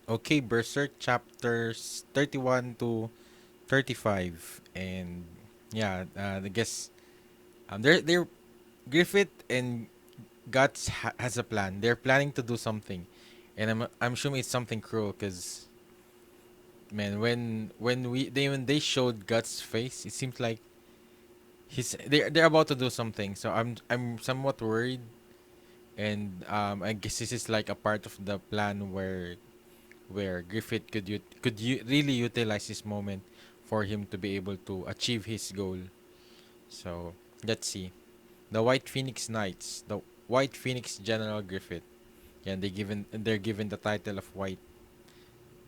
Okay, Berserk chapters 31 to 35. And yeah, I guess they're Griffith and has a plan. They're planning to do something. And I'm assuming it's something cruel cuz man, when they showed Guts' face, it seems like they're about to do something. So I'm somewhat worried, and I guess this is like a part of the plan where Griffith could really utilize this moment for him to be able to achieve his goal. So let's see. The White Phoenix Knights, the White Phoenix General Griffith. Yeah, and they're given the title of White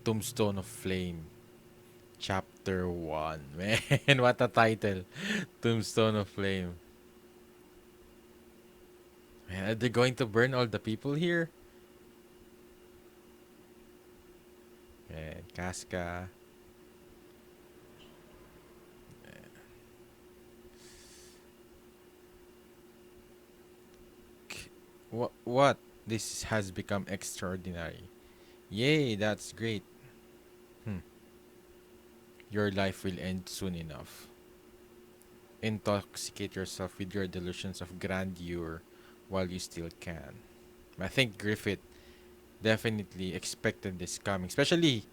Tombstone of Flame. Chapter 1. Man, what a title. Tombstone of Flame. Man, are they going to burn all the people here? Man, Casca. What? This has become extraordinary. Yay, that's great. Hmm. Your life will end soon enough. Intoxicate yourself with your delusions of grandeur while you still can. I think Griffith definitely expected this coming. Especially,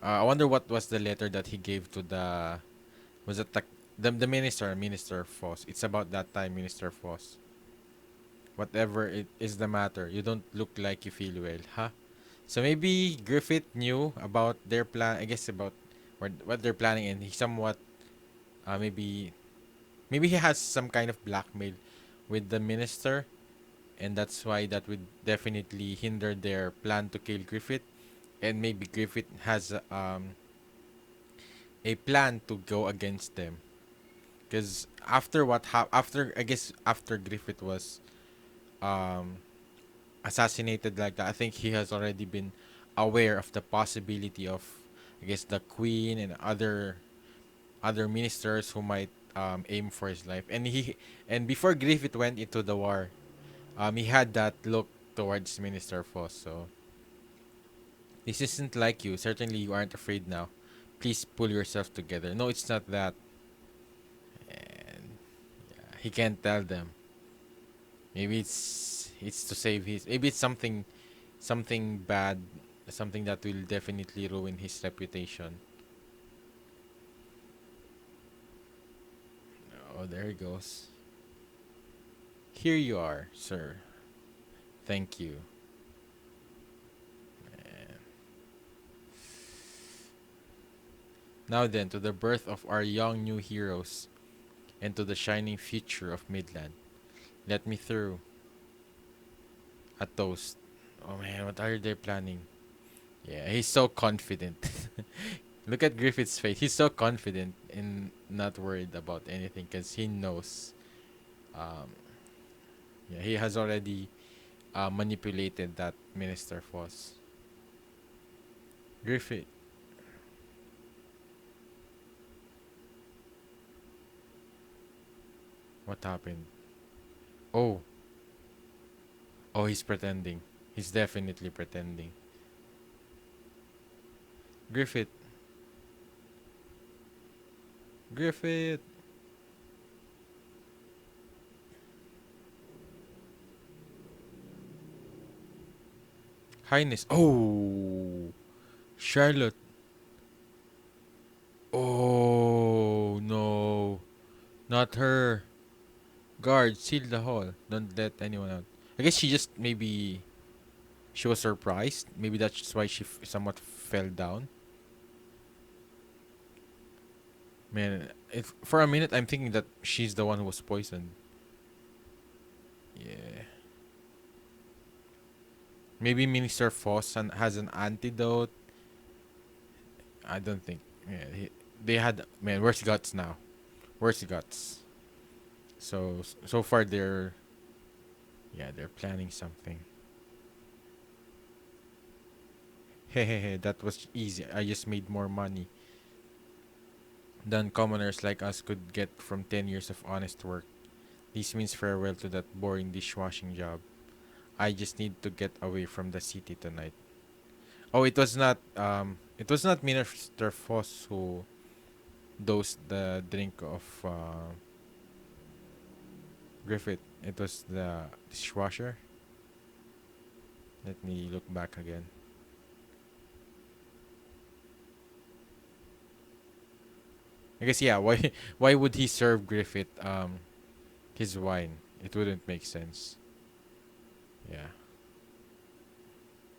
I wonder what was the letter that he gave to the was it the minister, Minister Foss. It's about that time, Minister Foss. Whatever it is the matter, you don't look like you feel well, huh? So maybe Griffith knew about their plan. I guess about what they're planning, and he somewhat maybe he has some kind of blackmail with the minister, and that's why that would definitely hinder their plan to kill Griffith. And maybe Griffith has a plan to go against them. Because after I guess after Griffith was um, assassinated like that, I think he has already been aware of the possibility of, I guess, the queen and other ministers who might aim for his life. And before Griffith went into the war, he had that look towards Minister Foss. So this isn't like you. Certainly, you aren't afraid now. Please pull yourself together. No, it's not that. And he can't tell them. Maybe it's to save his. Maybe it's something bad, something that will definitely ruin his reputation. Oh, there he goes. Here you are, sir. Thank you. And now then, to the birth of our young new heroes, and to the shining future of Midland. Let me through a toast. Oh man, what are they planning? Yeah, he's so confident. Look at Griffith's face. He's so confident and not worried about anything because he knows. Um, yeah, he has already manipulated that Minister Foss. Griffith, what happened? Oh, oh, he's pretending. He's definitely pretending. Griffith, Griffith, Highness. Oh, Charlotte. Oh no, not her. Guard, seal the hall. Don't let anyone out. I guess she just maybe she was surprised. Maybe that's why she somewhat fell down. Man, if for a minute I'm thinking that she's the one who was poisoned. Yeah. Maybe Minister Foss has an antidote. I don't think. Yeah, they had. Man, where's Guts now? Where's Guts? So far they're planning something. Hehehe, that was easy. I just made more money than commoners like us could get from 10 years of honest work. This means farewell to that boring dishwashing job. I just need to get away from the city tonight. Oh, it was not Minister Foss who dosed the drink of Griffith. It was the dishwasher. Let me look back again. I guess yeah. Why why would he serve Griffith his wine? It wouldn't make sense. Yeah,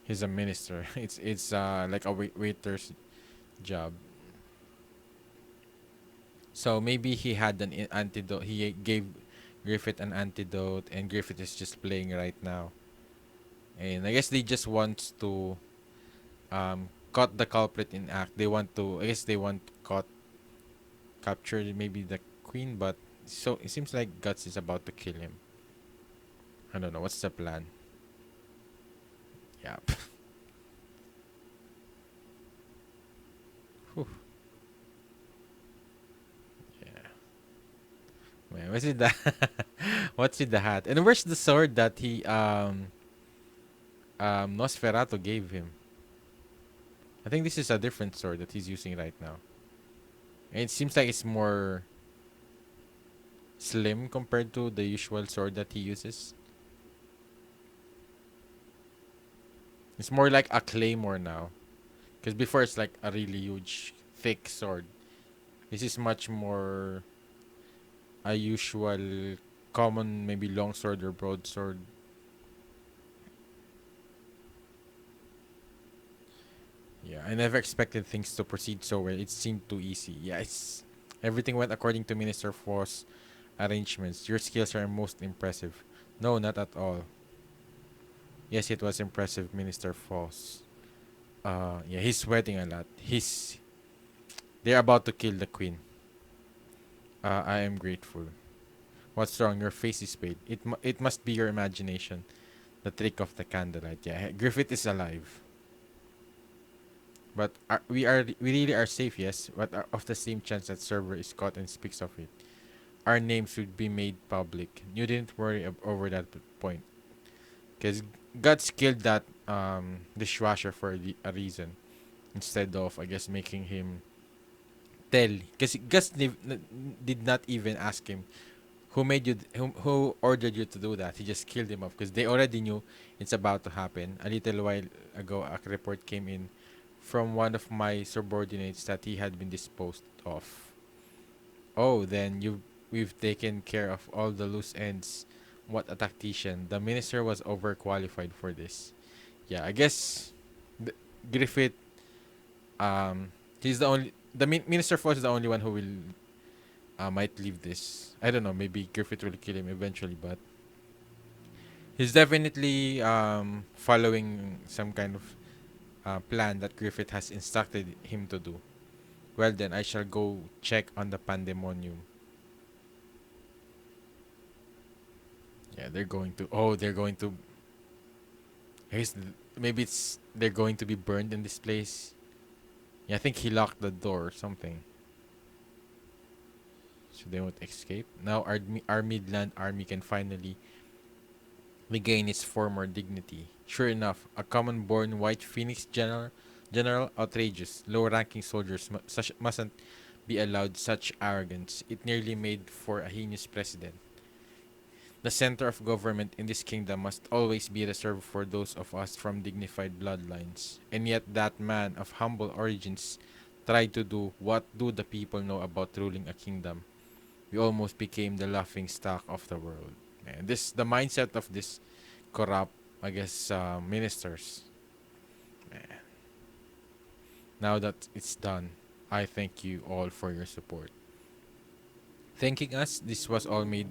he's a minister. It's like a waiter's job. So maybe he had an antidote. He gave Griffith an antidote, and Griffith is just playing right now. And I guess they just want to caught the culprit in act. They want to. I guess they want caught capture maybe the queen, but so it seems like Guts is about to kill him. I don't know what's the plan. Yeah. Whew. Yeah. Man, what's with the what's with the hat? And where's the sword that he Nosferatu gave him? I think this is a different sword that he's using right now. And it seems like it's more slim compared to the usual sword that he uses. It's more like a claymore now. Because before it's like a really huge, thick sword. This is much more a usual, common, maybe long sword or broadsword. Yeah, I never expected things to proceed so well. It seemed too easy. Yeah, it's everything went according to Minister Foss' arrangements. Your skills are most impressive. No, not at all. Yes, it was impressive, Minister Foss. Yeah, he's sweating a lot. They're about to kill the queen. I am grateful. What's wrong? Your face is pale. It must be your imagination. The trick of the candlelight. Yeah, Griffith is alive. But we really are safe, yes. But of the same chance that server is caught and speaks of it, our names would be made public. You didn't worry over that point, because Guts killed that dishwasher for a reason, instead of I guess making him tell. Because did not even ask him who made you who ordered you to do that. He just killed him off because they already knew it's about to happen. A little while ago, a report came in from one of my subordinates that he had been disposed of. Oh, then we've taken care of all the loose ends. What a tactician. The minister was overqualified for this. Yeah, I guess the, Griffith he's the only minister Foss is the only one who will might leave this. I don't know, maybe Griffith will kill him eventually, but he's definitely following some kind of plan that Griffith has instructed him to do. Well then, I shall go check on the pandemonium. Yeah, they're going to. Oh, they're going to. I guess maybe they're going to be burned in this place. Yeah, I think he locked the door or something, so they won't escape. Now our Midland army can finally regain its former dignity. Sure enough, a common-born white phoenix general outrageous. Low-ranking soldiers mustn't be allowed such arrogance. It nearly made for a heinous precedent. The center of government in this kingdom must always be reserved for those of us from dignified bloodlines. And yet that man of humble origins tried to do what do the people know about ruling a kingdom. We almost became the laughing stock of the world. And the mindset of this corrupt, I guess, ministers. Man. Now that it's done, I thank you all for your support. Thanking us, this was all made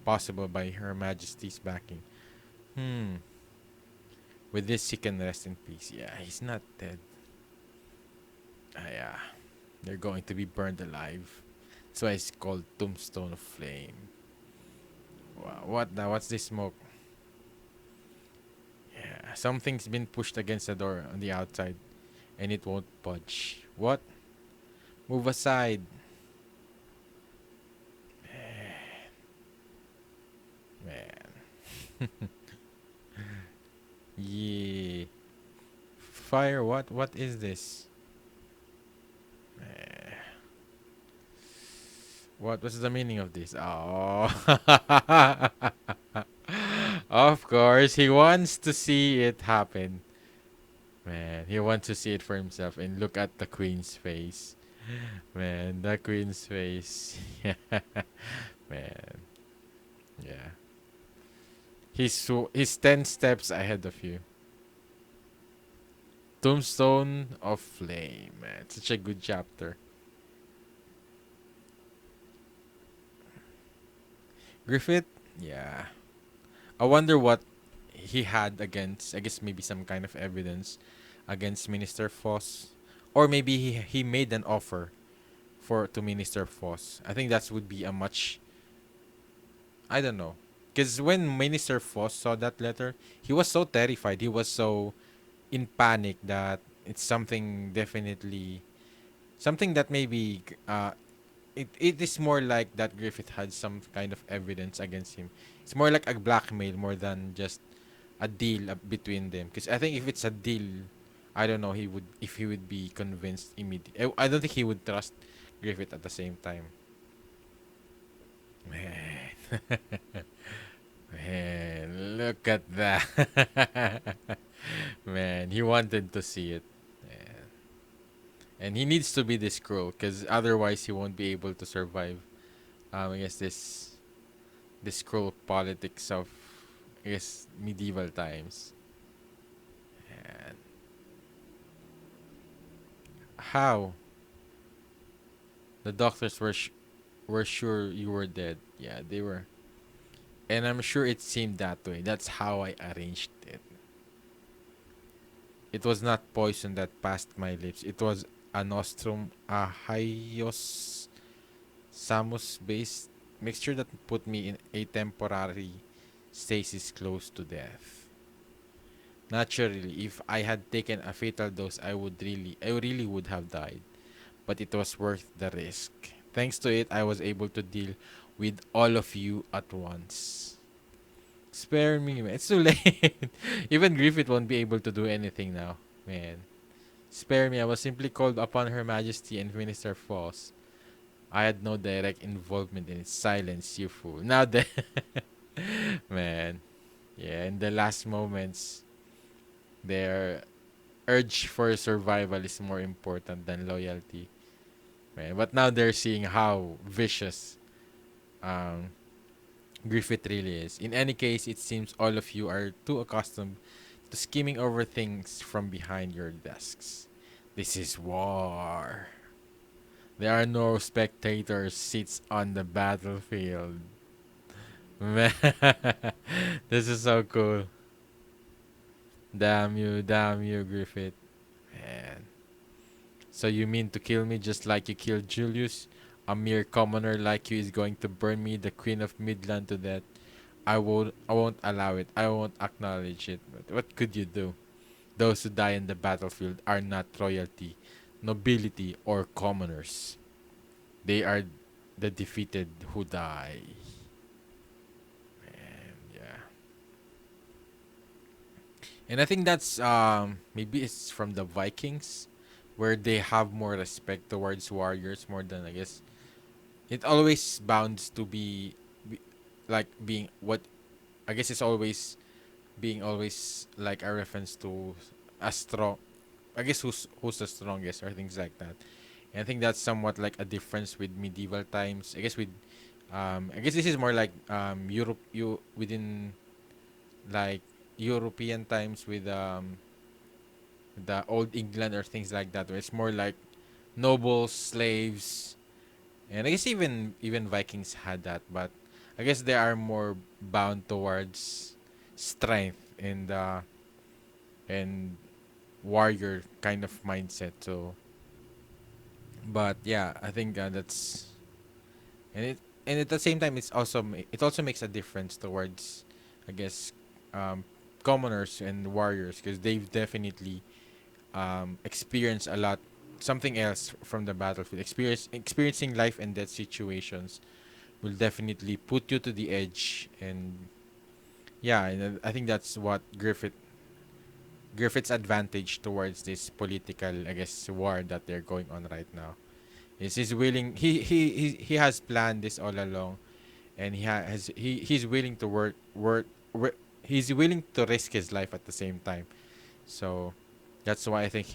possible by Her Majesty's backing. Hmm. With this, he can rest in peace. Yeah, he's not dead. Yeah. They're going to be burned alive. That's why it's called Tombstone of Flame. Wow, what now? What's this smoke? Yeah, something's been pushed against the door on the outside, and it won't budge. What? Move aside. Man. Yeah. fire. What is this? Eh, what was the meaning of this? Oh. Of course, he wants to see it happen. Man, he wants to see it for himself and look at the queen's face. Man, the queen's face. Man, yeah. He's 10 steps ahead of you. Tombstone of Flame, man. Such a good chapter. Griffith? Yeah. I wonder what he had against, I guess maybe some kind of evidence against Minister Foss. Or maybe he made an offer for to Minister Foss. I think that would be a much, I don't know. Because when Minister Foss saw that letter, he was so terrified. He was so in panic that it's something definitely, something that maybe it is more like that Griffith had some kind of evidence against him. It's more like a blackmail more than just a deal between them. Because I think if it's a deal, I don't know if he would be convinced immediately. I don't think he would trust Griffith at the same time. Man, man, look at that. Man, he wanted to see it. Man. And he needs to be this cruel because otherwise he won't be able to survive. I guess this cruel politics of, I guess, medieval times. And how the doctors were sure you were dead. Yeah, they were, and I'm sure it seemed that way. That's how I arranged it. It was not poison that passed my lips. It was a nostrum, a hyos samus based mixture that put me in a temporary stasis close to death. Naturally, if I had taken a fatal dose, I really would have died. But it was worth the risk. Thanks to it, I was able to deal with all of you at once. Spare me, man. It's too late. Even Griffith won't be able to do anything now, man. Spare me. I was simply called upon Her Majesty and Minister Foss. I had no direct involvement in its silence, you fool. Now then, man. Yeah, in the last moments, their urge for survival is more important than loyalty. Man. But now they're seeing how vicious um, Griffith really is. In any case, it seems all of you are too accustomed to skimming over things from behind your desks. This is war. There are no spectator seats on the battlefield. Man, this is so cool. Damn you, Griffith. Man. So you mean to kill me just like you killed Julius? A mere commoner like you is going to burn me, the Queen of Midland, to death. I won't allow it. I won't acknowledge it. But what could you do? Those who die in the battlefield are not royalty, nobility, or commoners. They are the defeated who die. And yeah. And I think that's maybe it's from the Vikings where they have more respect towards warriors more than, I guess, it always bounds to be like being what, I guess it's always being always like a reference to a strong, I guess who's the strongest or things like that. And I think that's somewhat like a difference with medieval times. I guess with I guess this is more like Europe, you within like European times with the old England or things like that, where it's more like nobles, slaves, and I guess even Vikings had that, but I guess they are more bound towards strength and warrior kind of mindset. So, but yeah, I think that's and it and at the same time it also makes a difference towards, I guess, um, commoners and warriors because they've definitely experienced a lot something else from the battlefield. Experiencing life and death situations will definitely put you to the edge, and yeah, and I think that's what Griffith Griffith's advantage towards this political, I guess, war that they're going on right now. Is he's willing he has planned this all along, and he's willing to work he's willing to risk his life at the same time. So that's why I think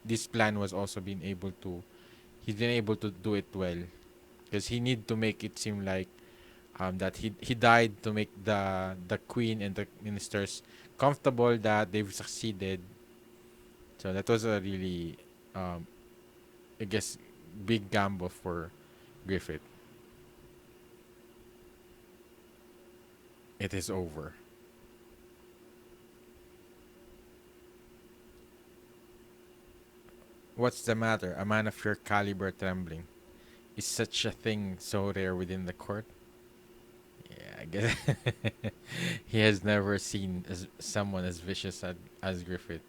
this plan was also being able to he's been able to do it well, because he need to make it seem like that he died to make the queen and the ministers comfortable that they've succeeded. So that was a really um I guess big gamble for Griffith. It is over. What's the matter? A man of your caliber trembling. Is such a thing so rare within the court? Yeah, I guess he has never seen someone as vicious as Griffith.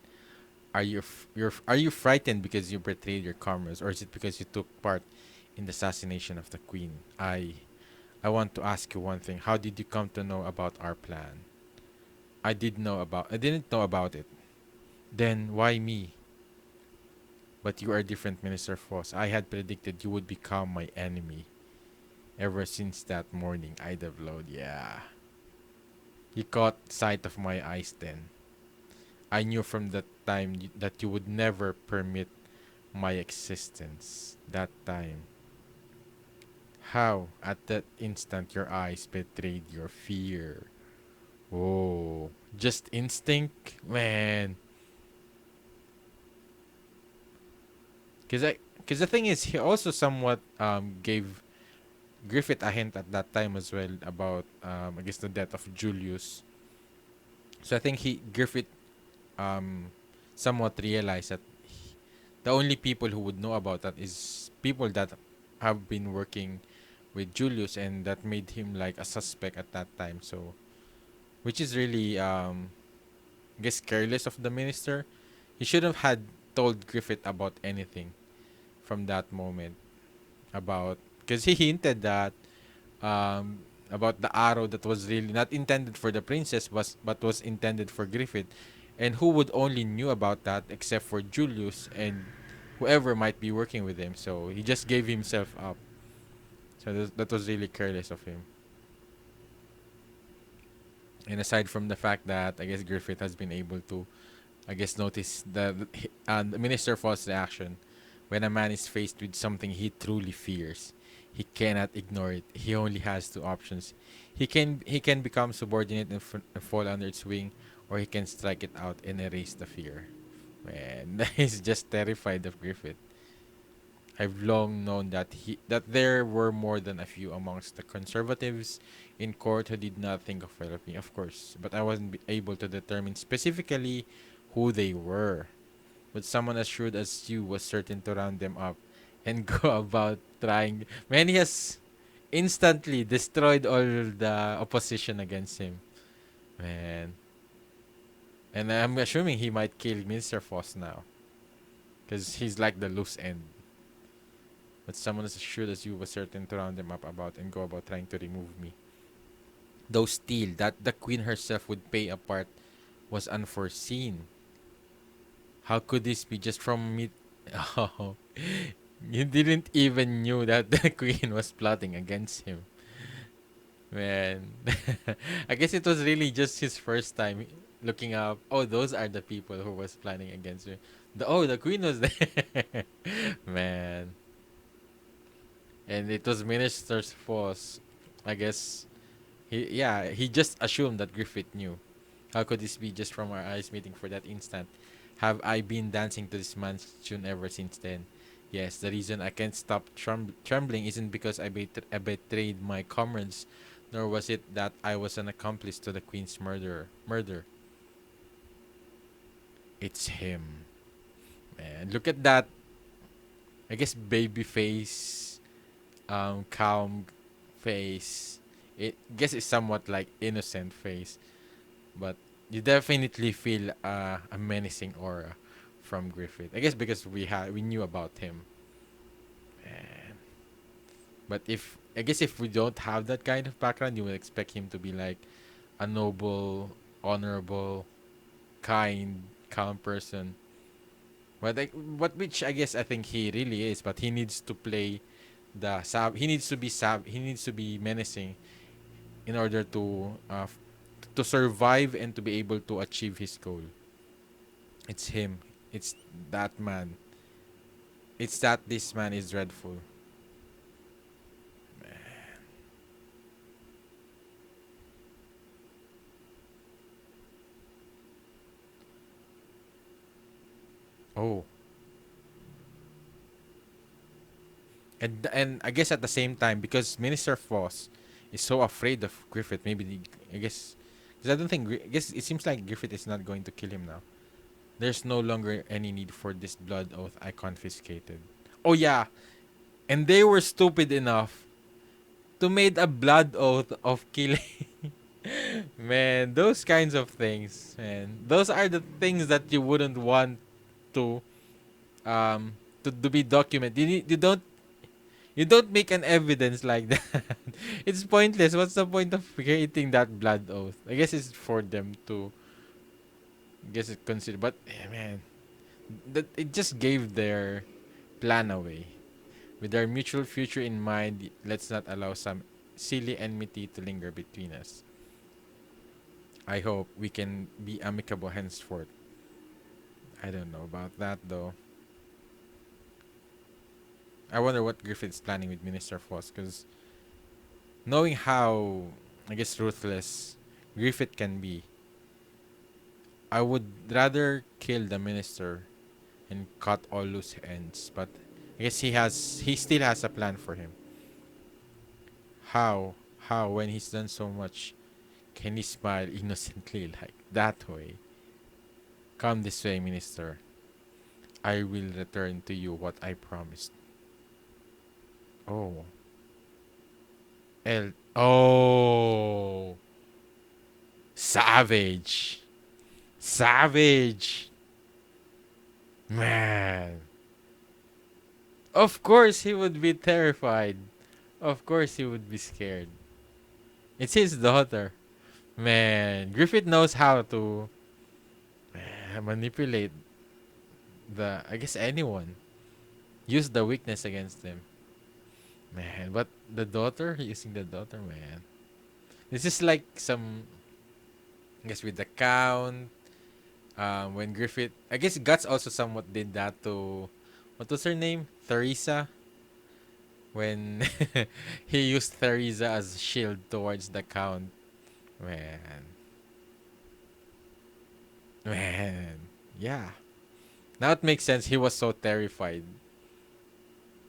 Are you frightened because you betrayed your comrades, or is it because you took part in the assassination of the queen? I want to ask you one thing. How did you come to know about our plan? I didn't know about it. Then why me? But you are different, Minister Foss. I had predicted you would become my enemy. Ever since that morning, I'd have loved. Yeah. You caught sight of my eyes then. I knew from that time that you would never permit my existence. That time. How, at that instant, your eyes betrayed your fear. Oh, just instinct? Man. Because the thing is, he also somewhat gave Griffith a hint at that time as well about I guess the death of Julius. So I think Griffith um somewhat realized that the only people who would know about that is people that have been working with Julius, and that made him like a suspect at that time. So which is really I guess careless of the minister. He should have had told Griffith about anything from that moment, about because he hinted that um, about the arrow that was really not intended for the princess, but was intended for Griffith, and who would only knew about that except for Julius and whoever might be working with him. So he just gave himself up. So that was really careless of him. And aside from the fact that I guess Griffith has been able to, I guess, notice the Minister Fall's reaction when a man is faced with something he truly fears. He cannot ignore it. He only has two options. He can become subordinate and fall under its wing, or he can strike it out and erase the fear. Man, he's just terrified of Griffith. I've long known that there were more than a few amongst the conservatives in court who did not think of helping, of course, but I wasn't able to determine specifically who they were. But someone as shrewd as you was certain to round them up and go about trying. Man, he has instantly destroyed all the opposition against him. Man. And I'm assuming he might kill Mr. Foss now. Because he's like the loose end. But someone as shrewd as you was certain to round them up about and go about trying to remove me. Though still, that the queen herself would pay a part was unforeseen. How could this be just from me? Oh, you didn't even knew that the queen was plotting against him. Man, I guess it was really just his first time looking up. Oh, those are the people who was planning against me. The queen was there. Man, and it was Minister's Foss. I guess he just assumed that Griffith knew. How could this be just from our eyes meeting for that instant? Have I been dancing to this man's tune ever since then? Yes, the reason I can't stop trembling isn't because I betrayed my comrades, nor was it that I was an accomplice to the queen's murder. It's him. Man, look at that. I guess baby face, calm face. It guess it's somewhat like innocent face, but you definitely feel a menacing aura from Griffith. I guess because we knew about him. Man. But if we don't have that kind of background, you would expect him to be like a noble, honorable, kind calm person. But which I guess I think he really is. But he needs to play the He needs to be He needs to be menacing in order to survive and to be able to achieve his goal. It's him. It's that man. It's that this man is dreadful. Oh, and I guess at the same time, because Minister Foss is so afraid of Griffith, maybe I guess because I don't think I guess it seems like Griffith is not going to kill him now. There's no longer any need for this blood oath I confiscated. Oh yeah, and they were stupid enough to made a blood oath of killing. Man, those kinds of things, man. Those are the things that you wouldn't want to um to be documented. You don't make an evidence like that. It's pointless. What's the point of creating that blood oath? I guess it's for them to guess it consider, but man, that it just gave their plan away. With our mutual future in mind, let's not allow some silly enmity to linger between us. I hope we can be amicable henceforth. I don't know about that though. I wonder what Griffith's planning with Minister Foss, because knowing how, I guess, ruthless Griffith can be, I would rather kill the minister and cut all loose ends. But I guess he still has a plan for him. How, when he's done so much, can he smile innocently like that way? Come this way, minister. I will return to you what I promised. Oh. Oh. Savage. Savage. Man. Of course he would be terrified. Of course he would be scared. It's his daughter. Man, Griffith knows how to manipulate I guess anyone. Use the weakness against them. Man, but the daughter, using the daughter, man. This is like some, I guess, with the count. When Griffith, I guess Guts also somewhat did that to, what was her name? Theresa. When he used Theresa as shield towards the count. Man. Man. Yeah. Now it makes sense. He was so terrified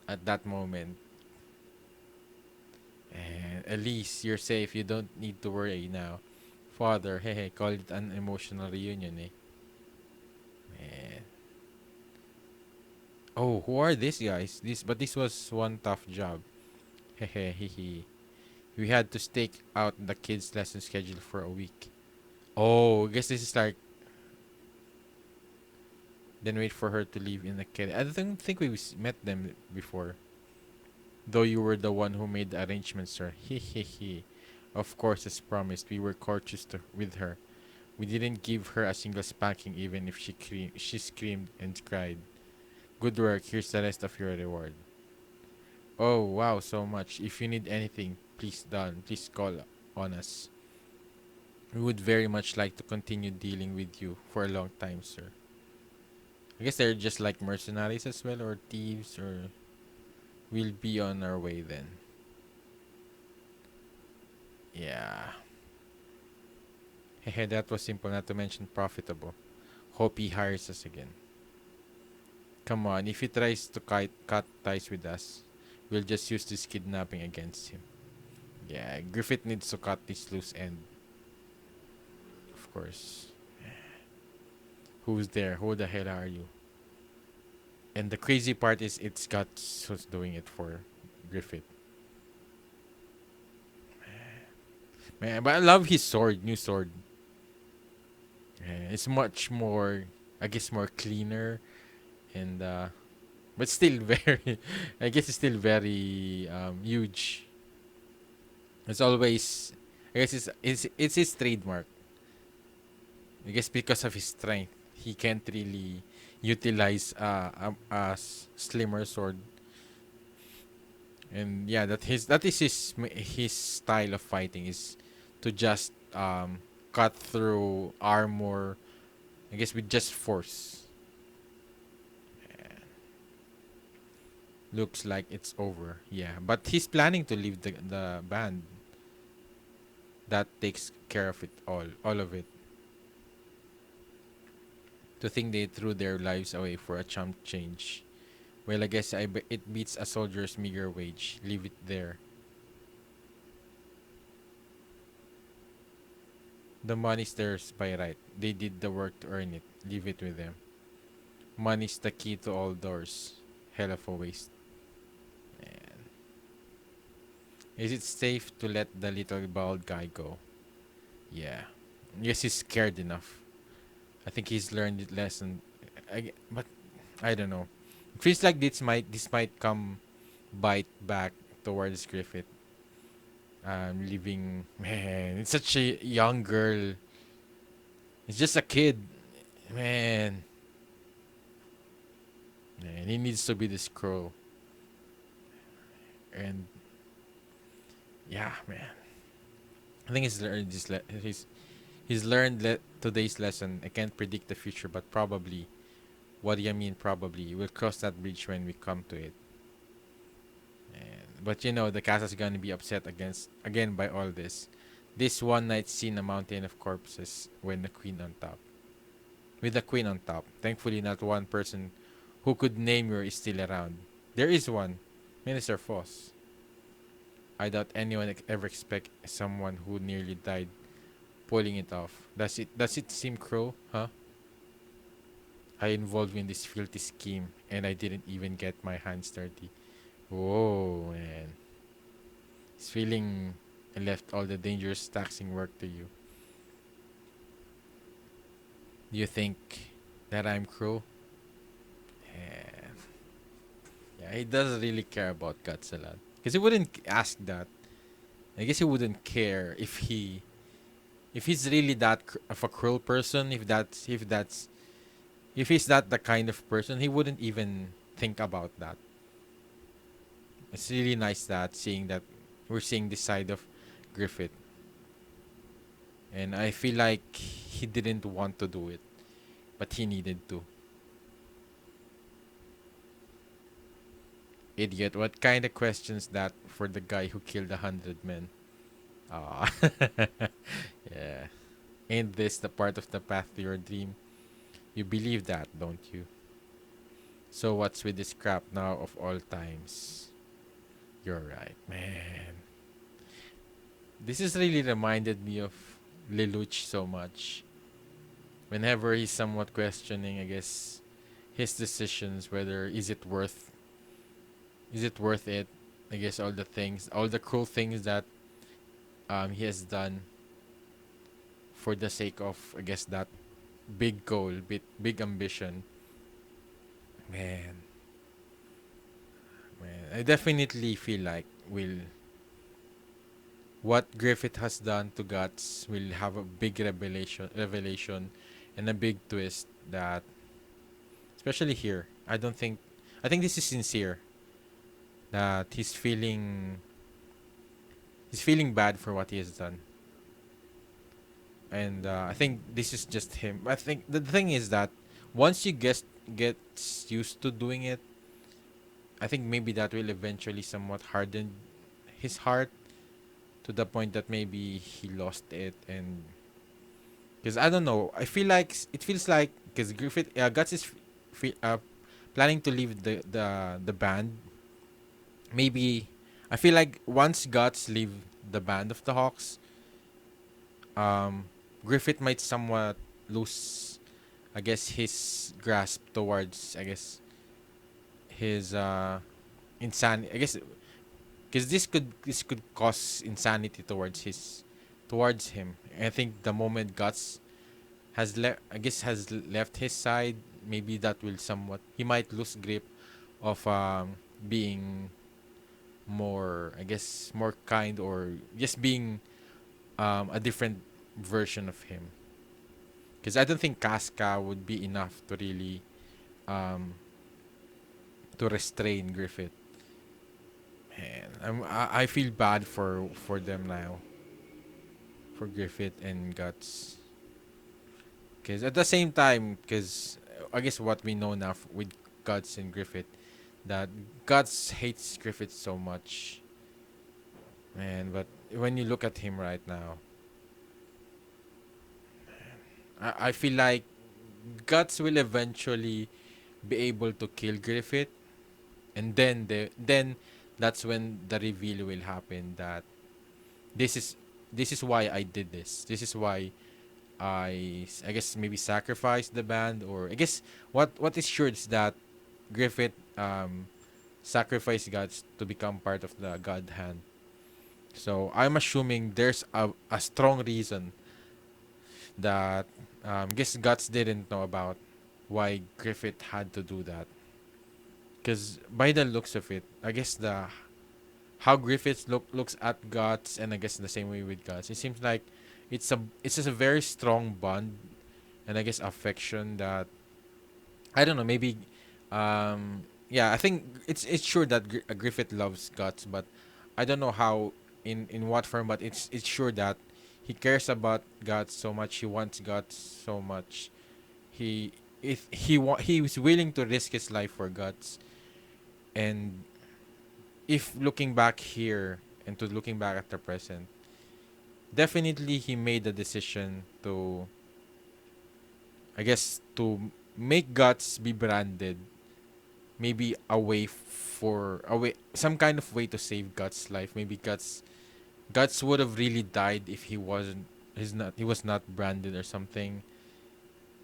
at that moment. And Elise, you're safe. You don't need to worry now. Father, hey, call it an emotional reunion, eh? Man. Oh, who are these guys? This was one tough job. Hehe, we had to stake out the kids' lesson schedule for a week. Oh, I guess this is like, then wait for her to leave in the kid. I don't think we met them before. Though you were the one who made the arrangements, sir. Hehehe. Of course, as promised, we were courteous with her. We didn't give her a single spanking, even if she screamed and cried. Good work. Here's the rest of your reward. Oh, wow, so much. If you need anything, please call on us. We would very much like to continue dealing with you for a long time, sir. I guess they're just like mercenaries as well, or thieves, or we'll be on our way then. Yeah. Hehe, that was simple, not to mention profitable. Hope he hires us again. Come on, if he tries to cut ties with us, we'll just use this kidnapping against him. Yeah, Griffith needs to cut this loose end. Of course. Who's there? Who the hell are you? And the crazy part is it's Guts who's doing it for Griffith. Man, but I love his sword, new sword. It's much more, I guess, more cleaner, and but still very, I guess it's still very huge. It's always, I guess it's his trademark. I guess because of his strength. he can't really utilize slimmer sword. And yeah, that is his style of fighting, is to just cut through armor, I guess, with just force. Looks like it's over. Yeah, but he's planning to leave the band. That takes care of it all of it. To think they threw their lives away for a chump change. Well, I guess it beats a soldier's meager wage. Leave it there. The money's theirs by right. They did the work to earn it. Leave it with them. Money's the key to all doors. Hell of a waste. Man. Is it safe to let the little bald guy go? Yeah. Yes, he's scared enough. I think he's learned his lesson. But I don't know. It feels like this might come bite back towards Griffith. Leaving, man. It's such a young girl. It's just a kid, man. Man, he needs to be this crow. And yeah, man. I think he's learned today's lesson. I can't predict the future, but probably, what do you mean probably? We'll cross that bridge when we come to it. But the Casa's gonna be upset again by all this. This one night seen a mountain of corpses when the queen on top. With the queen on top. Thankfully, not one person who could name her is still around. There is one, Minister Foss. I doubt anyone ever expect someone who nearly died pulling it off. Does it seem cruel, huh? I involved in this filthy scheme and I didn't even get my hands dirty. Whoa, man. It's feeling I left all the dangerous taxing work to you. Do you think that I'm cruel? Yeah, yeah, he doesn't really care about guts a lot. Because he wouldn't ask that. I guess he wouldn't care if he's really that of a cruel person. If he's not the kind of person, he wouldn't even think about that. It's really nice that we're seeing this side of Griffith, and I feel like he didn't want to do it, but he needed to. Idiot! What kind of questions that for the guy who killed 100 men? Ah, yeah. Ain't this the part of the path to your dream? You believe that, don't you? So what's with this crap now of all times? You're right, man. This has really reminded me of Lelouch so much. Whenever he's somewhat questioning, I guess, his decisions, whether is it worth it? I guess all the cruel things that he has done for the sake of, I guess, that big goal, big ambition. Man, man, I definitely feel like will what Griffith has done to Guts will have a big revelation and a big twist that, especially here, I think this is sincere, that he's feeling bad for what he has done. And I think this is just him. I think the thing is that once you gets used to doing it, I think maybe that will eventually somewhat harden his heart to the point that maybe he lost it. And because I don't know, I feel like it feels like because Griffith Guts is planning to leave the band. Maybe I feel like once Guts leave the band of the Hawks, um, Griffith might somewhat lose, I guess, his grasp towards, I guess, his insanity. I guess because this could cause insanity towards him. I think the moment Guts has left his side, maybe that will somewhat he might lose grip of being more, I guess, more kind, or just being a different version of him. Because I don't think Casca would be enough to really um, to restrain Griffith. Man, I feel bad for them now, for Griffith and Guts. Because at the same time, because I guess what we know now with Guts and Griffith, that Guts hates Griffith so much, man. But when you look at him right now, I feel like Guts will eventually be able to kill Griffith, and then that's when the reveal will happen that this is this is why I did this. This is why I guess maybe sacrifice the band, or I guess what is sure is that Griffith sacrificed gods to become part of the God hand. So I'm assuming there's a strong reason that guess gods didn't know about why Griffith had to do that. Because by the looks of it, I guess the how Griffith looks at gods, and I guess the same way with gods, it seems like it's just a very strong bond, and I guess affection that I don't know, maybe yeah, I think it's sure that Griffith loves Guts, but I don't know how, in what form, but it's sure that he cares about Guts so much, he wants Guts so much. He if he was willing to risk his life for Guts. And if looking back here and to looking back at the present, definitely he made the decision to, I guess, to make Guts be branded, maybe away some kind of way to save Guts' life. Maybe Guts would have really died if he was not branded or something.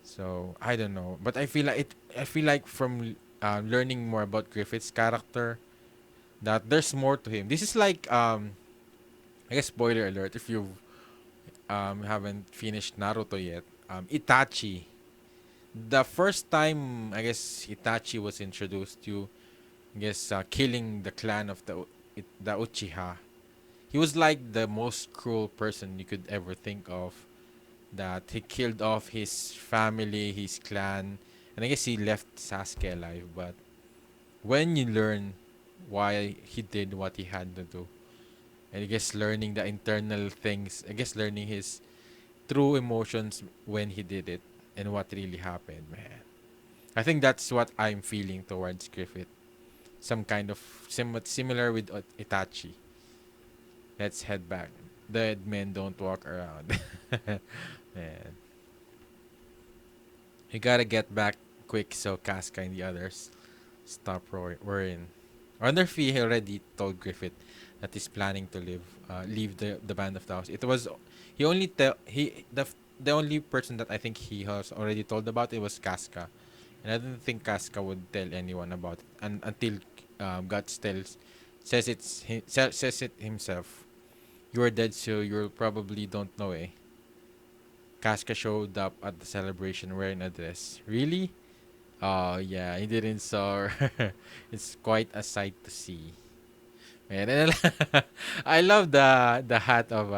So I don't know, but I feel like from learning more about Griffith's character, that there's more to him. This is like I guess spoiler alert if you haven't finished Naruto yet. Itachi. The first time I guess Itachi was introduced to, I guess, killing the clan of the Uchiha. He was like the most cruel person you could ever think of. That he killed off his family, his clan, and I guess he left Sasuke alive. But when you learn why he did what he had to do, and I guess learning the internal things, I guess learning his true emotions when he did it and what really happened, man. I think that's what I'm feeling towards Griffith. Some kind of similar with Itachi. Let's head back. Dead men don't walk around. Man, you gotta get back quick so Casca and the others stop worrying. I wonder if he already told Griffith that he's planning to leave the band of the house. It was he only tell he the only person that I think he has already told about it was Casca, and I don't think Casca would tell anyone about it until Guts says it himself. You're dead, so you probably don't know, eh? Casca showed up at the celebration wearing a dress. Really? Oh yeah, he didn't saw her. It's quite a sight to see. Man, and I love the hat of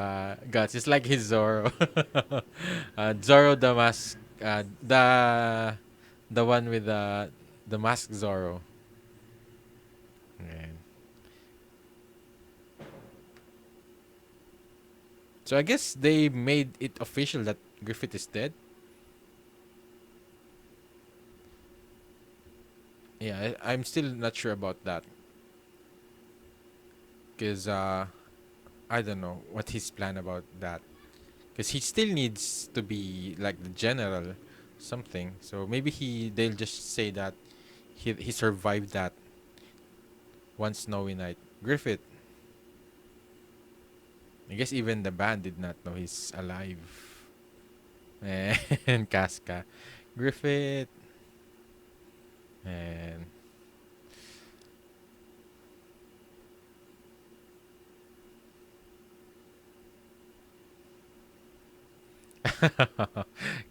Guts. It's like his Zoro. Zoro the mask. The one with the mask Zoro. Man. So I guess they made it official that Griffith is dead. Yeah, I'm still not sure about that because I don't know what his plan about that. Because he still needs to be like the general, something. So maybe they'll just say that he survived that one snowy night. Griffith. I guess even the band did not know he's alive. And Casca, Griffith, and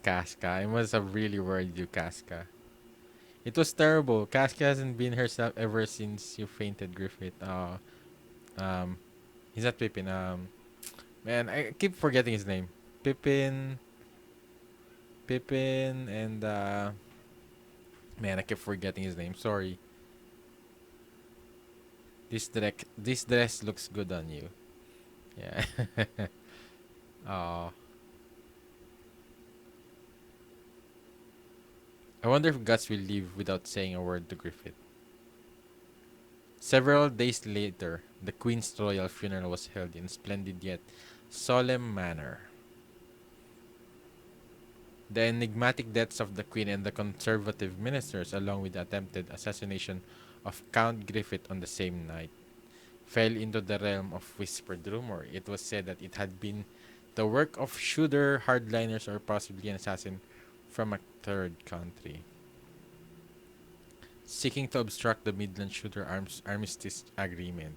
Casca. I must have really worried you, Casca. It was terrible. Casca hasn't been herself ever since you fainted, Griffith. Um, he's not Pippin. Man, I keep forgetting his name. Pippin. Pippin and man, I keep forgetting his name. Sorry. This dress looks good on you. Yeah. Oh, I wonder if Guts will leave without saying a word to Griffith. Several days later, the Queen's royal funeral was held in splendid yet solemn manner. The enigmatic deaths of the Queen and the conservative ministers, along with the attempted assassination of Count Griffith on the same night, fell into the realm of whispered rumor. It was said that it had been the work of Shooter hardliners or possibly an assassin from a third country, seeking to obstruct the Midland Shooter armistice agreement.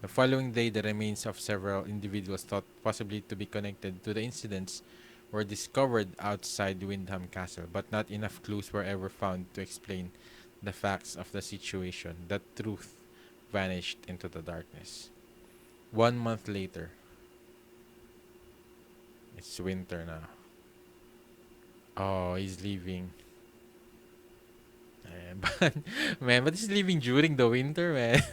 The following day, the remains of several individuals thought possibly to be connected to the incidents were discovered outside Windham Castle, but not enough clues were ever found to explain the facts of the situation. The truth vanished into the darkness. 1 month later, it's winter now. Oh, he's leaving. But man, but he's leaving during the winter, man.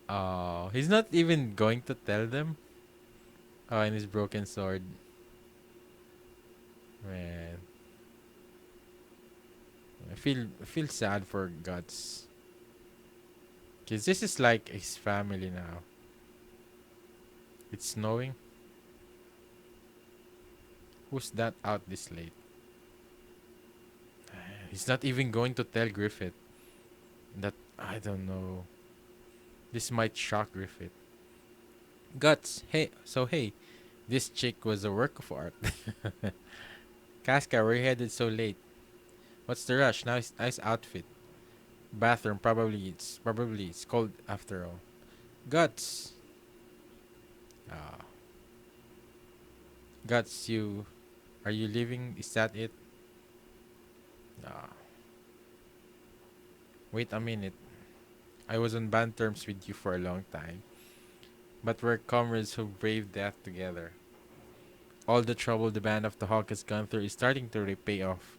Oh, he's not even going to tell them. Oh, and his broken sword, man. I feel sad for Guts, cause this is like his family now. It's snowing. Who's that out this late? He's not even going to tell Griffith. That I don't know. This might shock Griffith. Guts, hey, this chick was a work of art. Casca, we're headed so late. What's the rush? Nice outfit. Bathroom, probably it's cold after all. Guts. Ah, Guts, are you leaving? Is that it? Ah, wait a minute. I was on bad terms with you for a long time, but we're comrades who braved death together. All the trouble the band of the Hawk has gone through is starting to repay off.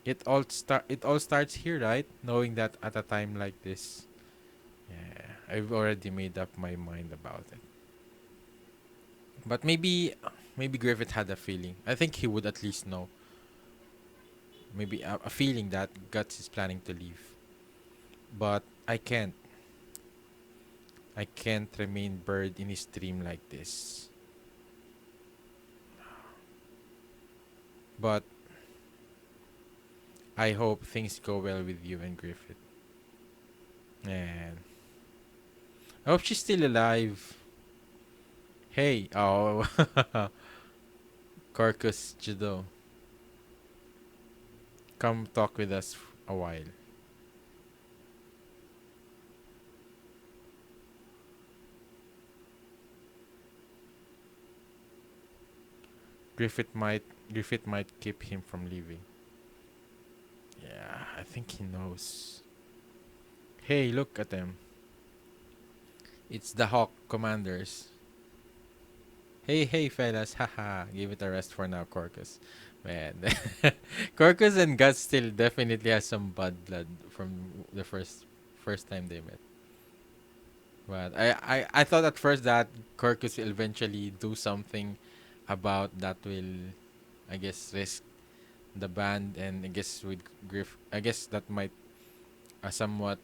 It all starts here, right? Knowing that at a time like this. Yeah, I've already made up my mind about it. But maybe Griffith had a feeling. I think he would at least know. Maybe a feeling that Guts is planning to leave. But I can't remain buried in his dream like this. But I hope things go well with you and Griffith. And I hope she's still alive. Hey, oh, Carcass Judo, come talk with us a while. Griffith might keep him from leaving. Yeah, I think he knows. Hey, look at them. It's the Hawk commanders. Hey, fellas, haha. Give it a rest for now, Corcus. Man, Corcus and Guts still definitely has some bad blood from the first time they met. But I thought at first that Corcus will eventually do something about that will, I guess, risk the band, and I guess with Griff, I guess that might somewhat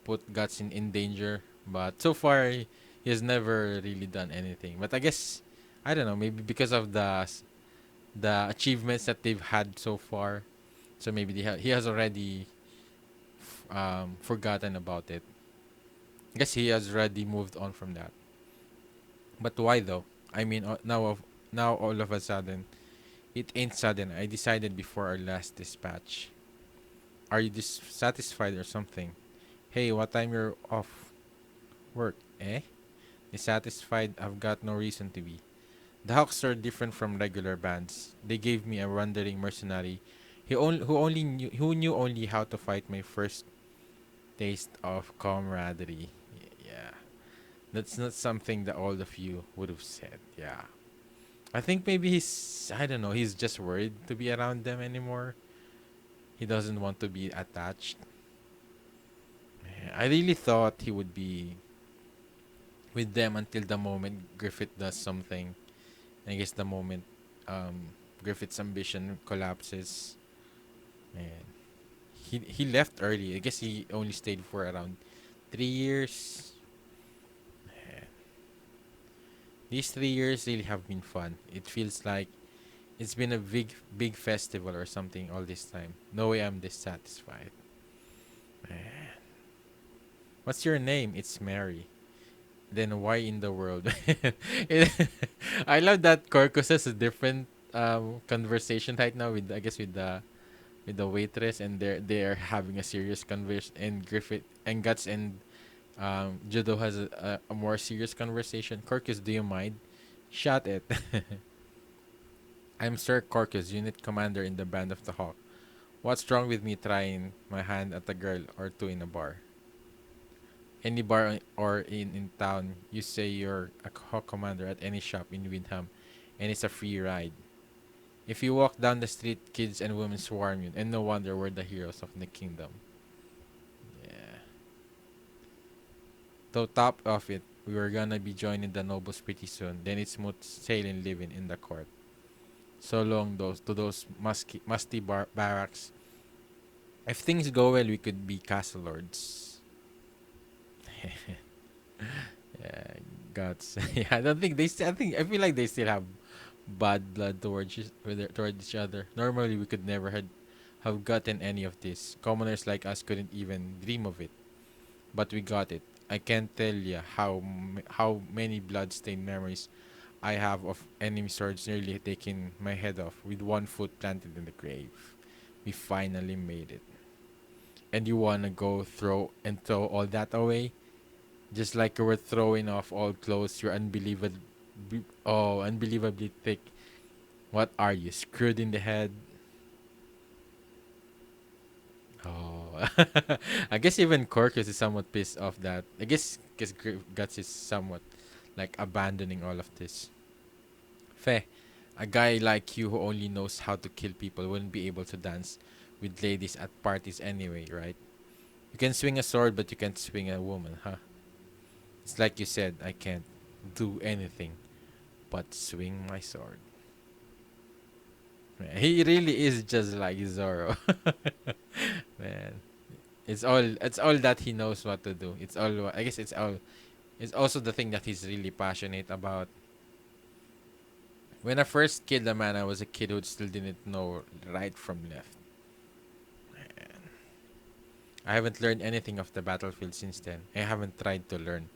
put Guts in danger. But so far, he has never really done anything. But I guess, I don't know, maybe because of the achievements that they've had so far, so maybe he has already forgotten about it. I guess he has already moved on from that. But why though? I mean, now all of a sudden, it ain't sudden. I decided before our last dispatch. Are you dissatisfied or something? Hey, what time you're off work? Eh? Dissatisfied? I've got no reason to be. The Hawks are different from regular bands. They gave me a wandering mercenary who knew only how to fight my first taste of camaraderie. Yeah. That's not something that all of you would have said. Yeah. I think maybe I don't know, he's just worried to be around them anymore. He doesn't want to be attached. I really thought he would be with them until the moment Griffith does something. I guess the moment Griffith's ambition collapses, and he left early. I guess he only stayed for around 3 years. Man, these 3 years really have been fun. It feels like it's been a big festival or something all this time. No way I'm this satisfied. Man. What's your name? It's Mary. Then why in the world? It- I love that Corcus has a different conversation right now with, I guess, with the waitress, and they're having a serious converse, and Griffith and Guts and Judo has a more serious conversation. Corcus, do you mind? Shut it. I'm Sir Corcus, unit commander in the Band of the Hawk. What's wrong with me trying my hand at a girl or two in a bar? Any bar or in town, you say you're a hawk commander at any shop in Windham, and it's a free ride. If you walk down the street, kids and women swarm you, and no wonder we're the heroes of the kingdom. Yeah. To top of it, we were gonna be joining the nobles pretty soon. Then it's smooth sailing living in the court. So long those to those musty barracks. If things go well, we could be castle lords. Yeah, guts. Yeah, I don't think they. I think I feel like they still have bad blood towards each other. Normally, we could never have gotten any of this. Commoners like us couldn't even dream of it, but we got it. I can't tell you how many blood-stained memories I have of enemy swords nearly taking my head off with one foot planted in the grave. We finally made it. And you wanna go throw all that away? Just like you were throwing off all clothes, you're unbelievably thick. What are you, screwed in the head? Oh, I guess even Corcus is somewhat pissed off that. I guess Guts is somewhat like abandoning all of this. Feh, a guy like you who only knows how to kill people wouldn't be able to dance with ladies at parties anyway, right? You can swing a sword, but you can't swing a woman, huh? It's like you said, I can't do anything but swing my sword. Man, he really is just like Zoro. Man, it's all that he knows what to do. I guess it's also the thing that he's really passionate about. When I first killed a man, I was a kid who still didn't know right from left. Man, I haven't learned anything of the battlefield since then. I haven't tried to learn.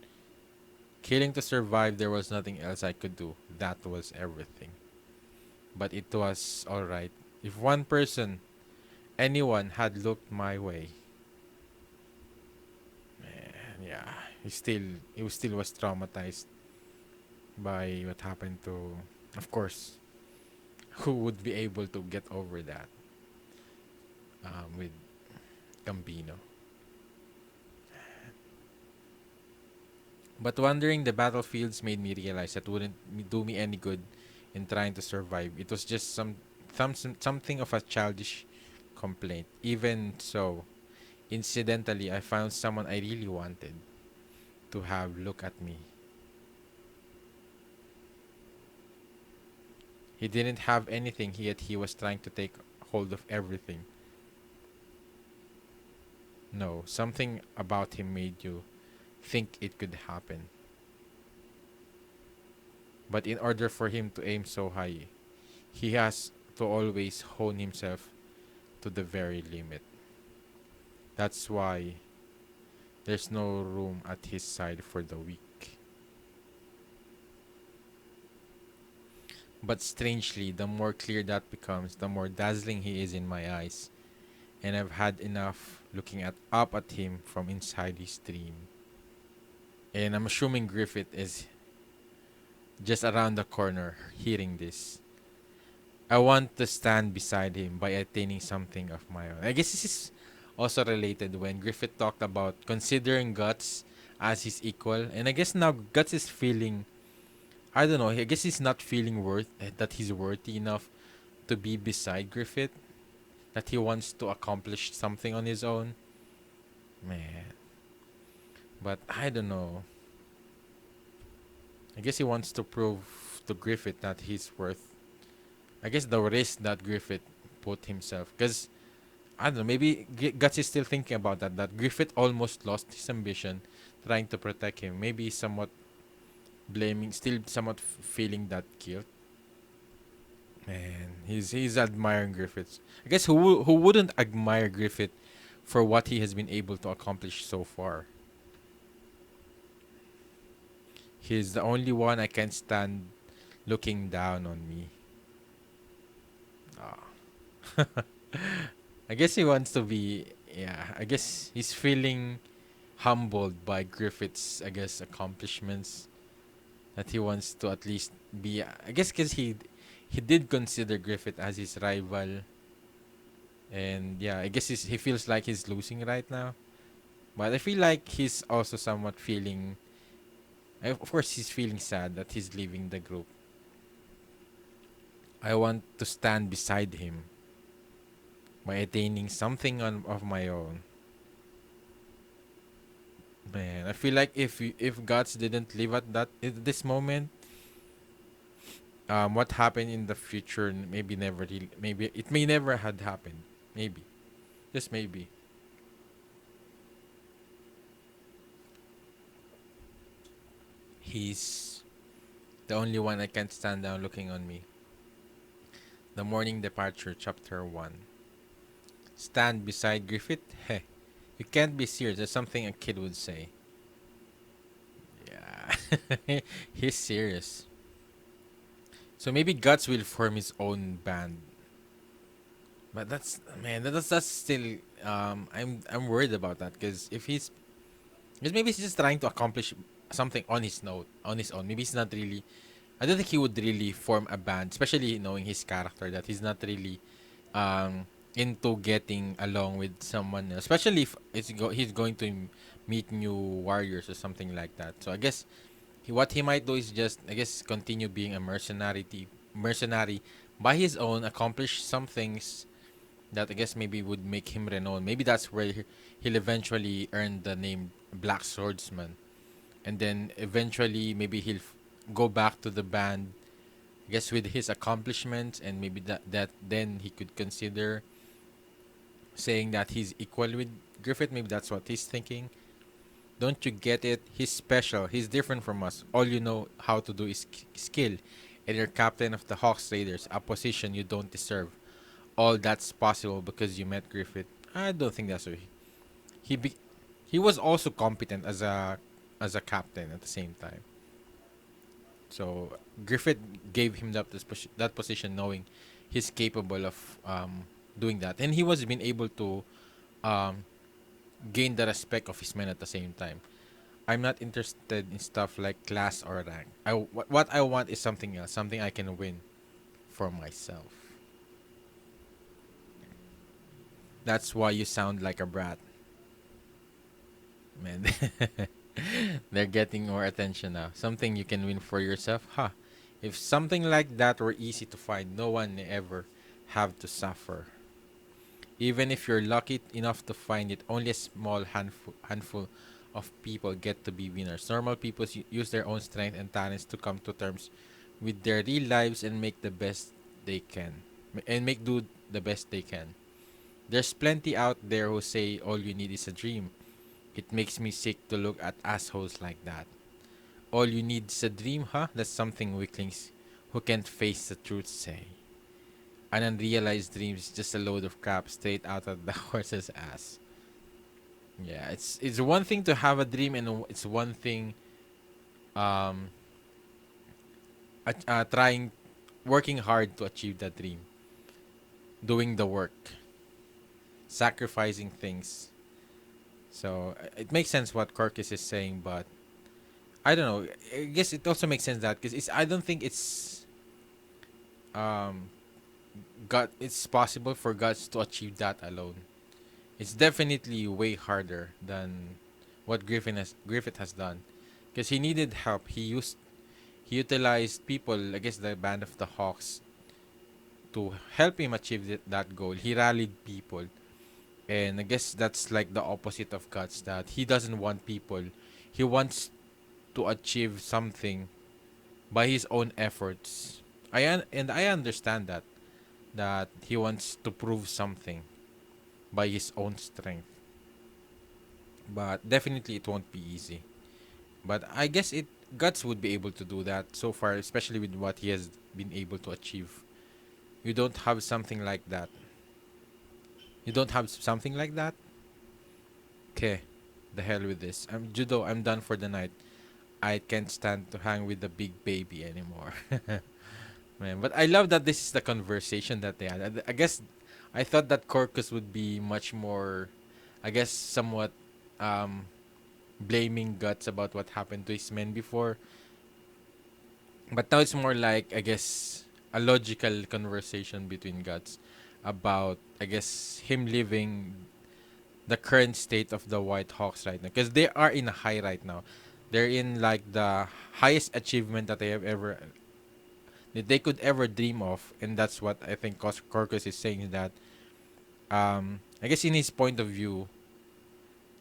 Killing to survive, there was nothing else I could do. That was everything. But it was alright. If one person, anyone, had looked my way, man, yeah, he still was traumatized by what happened to, of course, who would be able to get over that with Gambino. But wandering the battlefields made me realize that wouldn't do me any good in trying to survive. It was just something of a childish complaint. Even so, incidentally, I found someone I really wanted to have look at me. He didn't have anything, yet he was trying to take hold of everything. No, something about him made you think it could happen. But in order for him to aim so high, he has to always hone himself to the very limit. That's why there's no room at his side for the weak. But strangely, the more clear that becomes, the more dazzling he is in my eyes. And I've had enough looking up at him from inside his dream. And I'm assuming Griffith is just around the corner hearing this. I want to stand beside him by attaining something of my own. I guess this is also related when Griffith talked about considering Guts as his equal. And I guess now Guts is feeling I don't know. I guess he's not feeling that he's worthy enough to be beside Griffith. That he wants to accomplish something on his own. Man, but I don't know. I guess he wants to prove to Griffith that he's worth. I guess the risk that Griffith put himself, because I don't know. Maybe Guts is still thinking about that. That Griffith almost lost his ambition, trying to protect him. Maybe he's somewhat blaming, still somewhat feeling that guilt. Man, he's admiring Griffith. I guess who wouldn't admire Griffith for what he has been able to accomplish so far? He's the only one I can't stand looking down on me. Ah. I guess he wants to be. Yeah, I guess he's feeling humbled by Griffith's, I guess, accomplishments. That he wants to at least be. I guess because he did consider Griffith as his rival, and yeah, I guess he feels like he's losing right now. But I feel like he's also somewhat feeling. Of course, he's feeling sad that he's leaving the group. I want to stand beside him by attaining something of my own. Man, I feel like if gods didn't live at this moment, what happened in the future maybe never really, maybe it may never had happened. Maybe, just maybe. He's the only one I can't stand down looking on me. The morning departure, chapter 1. Stand beside Griffith? Heh. You can't be serious. That's something a kid would say. Yeah. He's serious. So maybe Guts will form his own band. But that's man, that's still I'm worried about that because if he's because maybe he's just trying to accomplish something on his own. Maybe he's not really I don't think he would really form a band, especially knowing his character that he's not really into getting along with someone else, especially if he's going to meet new warriors or something like that. So I guess what he might do is just I guess continue being a mercenary by his own, accomplish some things that I guess maybe would make him renowned. Maybe that's where he'll eventually earn the name Black Swordsman, and then eventually maybe he'll go back to the band. I guess with his accomplishments, and maybe that then he could consider saying that he's equal with Griffith. Maybe that's what he's thinking. Don't you get it? He's special. He's different from us. All you know how to do is skill, and you're captain of the Hawks Raiders, a position you don't deserve. All that's possible because you met Griffith. I don't think that's what he be, he was also competent as a captain at the same time. So Griffith gave him that position, knowing he's capable of doing that, and he was been able to um, gain the respect of his men at the same time. I'm not interested in stuff like class or rank. What I want is something else, something I can win for myself. That's why you sound like a brat, man. They're getting more attention now. Something you can win for yourself, huh? If something like that were easy to find, no one ever have to suffer. Even if you're lucky enough to find it, only a small handful of people get to be winners. Normal people use their own strength and talents to come to terms with their real lives and make the best they can. And make do the best they can. There's plenty out there who say all you need is a dream. It makes me sick to look at assholes like that. All you need is a dream, huh? That's something weaklings who can't face the truth say. An unrealized dream is just a load of crap straight out of the horse's ass. Yeah, it's one thing to have a dream, and it's one thing um trying working hard to achieve that dream, doing the work, sacrificing things. So it makes sense what Corkis is saying, but I don't know. I guess it also makes sense that because I don't think um it's possible for gods to achieve that alone. It's definitely way harder than what Griffith has done, because he needed help. he utilized people, I guess the Band of the Hawks, to help him achieve that goal. He rallied people. And I guess that's like the opposite of Guts, that he doesn't want people. He wants to achieve something by his own efforts. And I understand that he wants to prove something by his own strength. But definitely it won't be easy. But I guess it Guts would be able to do that so far, especially with what he has been able to achieve. You don't have something like that. You don't have something like that? Okay. The hell with this. I'm Judo, I'm done for the night. I can't stand to hang with the big baby anymore. Man, but I love that this is the conversation that they had. I guess I thought that Corcus would be much more, I guess, somewhat um, blaming Guts about what happened to his men before. But now it's more like, I guess, a logical conversation between Guts about, I guess, him living the current state of the White Hawks right now. Because they are in a high right now. They're in like the highest achievement that they could ever dream of, and that's what I think Corcus is saying, is that I guess in his point of view,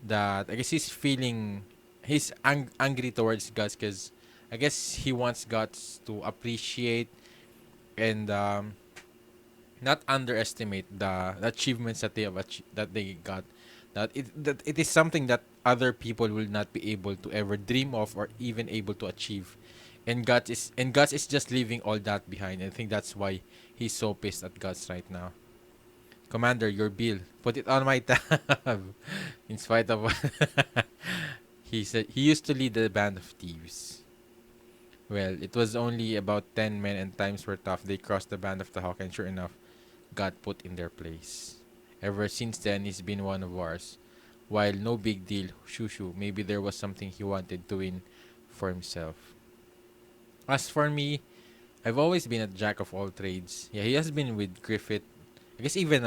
that I guess he's angry towards Guts because I guess he wants Guts to appreciate and not underestimate the achievements that that they got. That it is something that other people will not be able to ever dream of or even able to achieve. And Guts is just leaving all that behind. I think that's why he's so pissed at Guts right now. Commander, your bill. Put it on my tab. In spite of what he said, he used to lead the band of thieves. Well, it was only about 10 men and times were tough. They crossed the band of the Hawk and sure enough, got put in their place. Ever since then, he's been one of ours. While no big deal, shoo, maybe there was something he wanted to win for himself. As for me, I've always been a jack of all trades. Yeah, he has been with Griffith. I guess even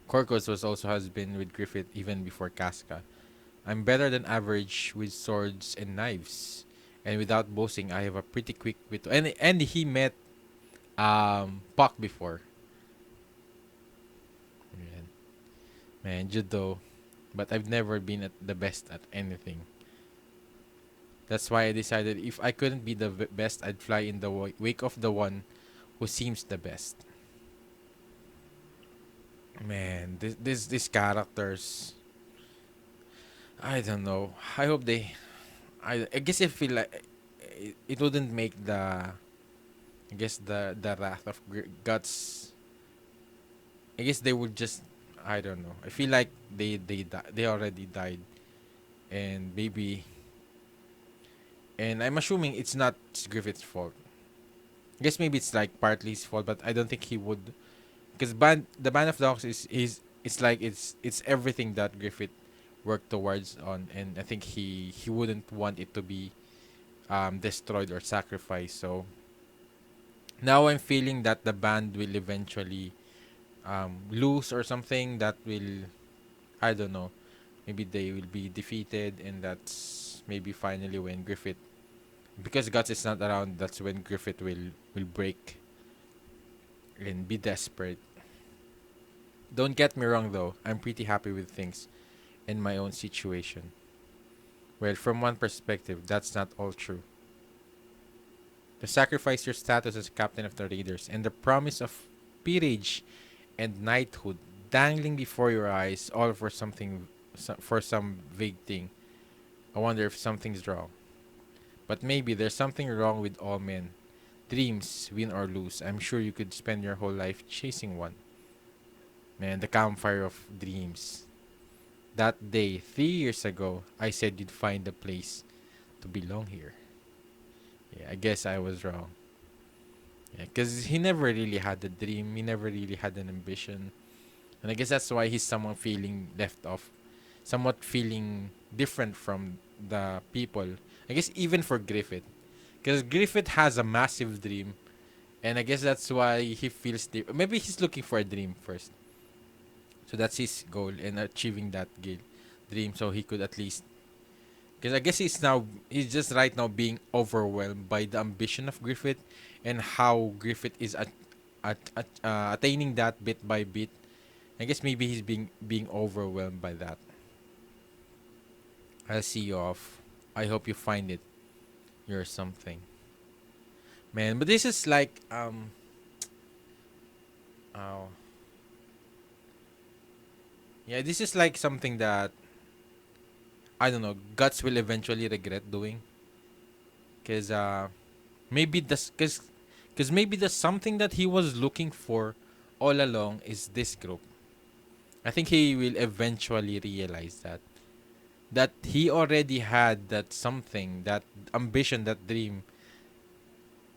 Corcos was also has been with Griffith even before Casca. I'm better than average with swords and knives. And without boasting, I have a pretty quick wit. And he met Puck before. Man, man, judo. But I've never been at the best at anything. That's why I decided if I couldn't be the best, I'd fly in the wake of the one who seems the best. Man, these characters, I don't know. I hope they. I guess I feel like it wouldn't make I guess the wrath of Guts. I guess they would just. I don't know. I feel like they already died, and maybe. And I'm assuming it's not Griffith's fault. I guess maybe it's like partly his fault, but I don't think he would, because the Band of Dogs is it's like it's everything that Griffith worked towards on, and I think he wouldn't want it to be destroyed or sacrificed. So now I'm feeling that the band will eventually lose or something. That will, I don't know, maybe they will be defeated, and that's maybe finally when Griffith, because Guts is not around, that's when Griffith will break and be desperate. Don't get me wrong though, I'm pretty happy with things in my own situation. Well, from one perspective, that's not all true. To sacrifice your status as captain of the raiders and the promise of peerage and knighthood dangling before your eyes, all for for some vague thing. I wonder if something's wrong. But maybe there's something wrong with all men. Dreams, win or lose. I'm sure you could spend your whole life chasing one. Man, the campfire of dreams. That day, 3 years ago, I said you'd find a place to belong here. Yeah, I guess I was wrong. Yeah, because he never really had a dream. He never really had an ambition. And I guess that's why he's someone feeling left off. Somewhat feeling different from the people. I guess even for Griffith. Because Griffith has a massive dream. And I guess that's why he feels maybe he's looking for a dream first. So that's his goal in achieving that dream. So he could at least Because I guess he's just right now being overwhelmed by the ambition of Griffith and how Griffith is attaining that bit by bit. I guess maybe he's being overwhelmed by that. I'll see you off. I hope you find it. You're something, man. But this is like oh yeah, this is like something that I don't know. Guts will eventually regret doing, cause maybe cause maybe the something that he was looking for all along is this group. I think he will eventually realize that he already had that something, that ambition, that dream.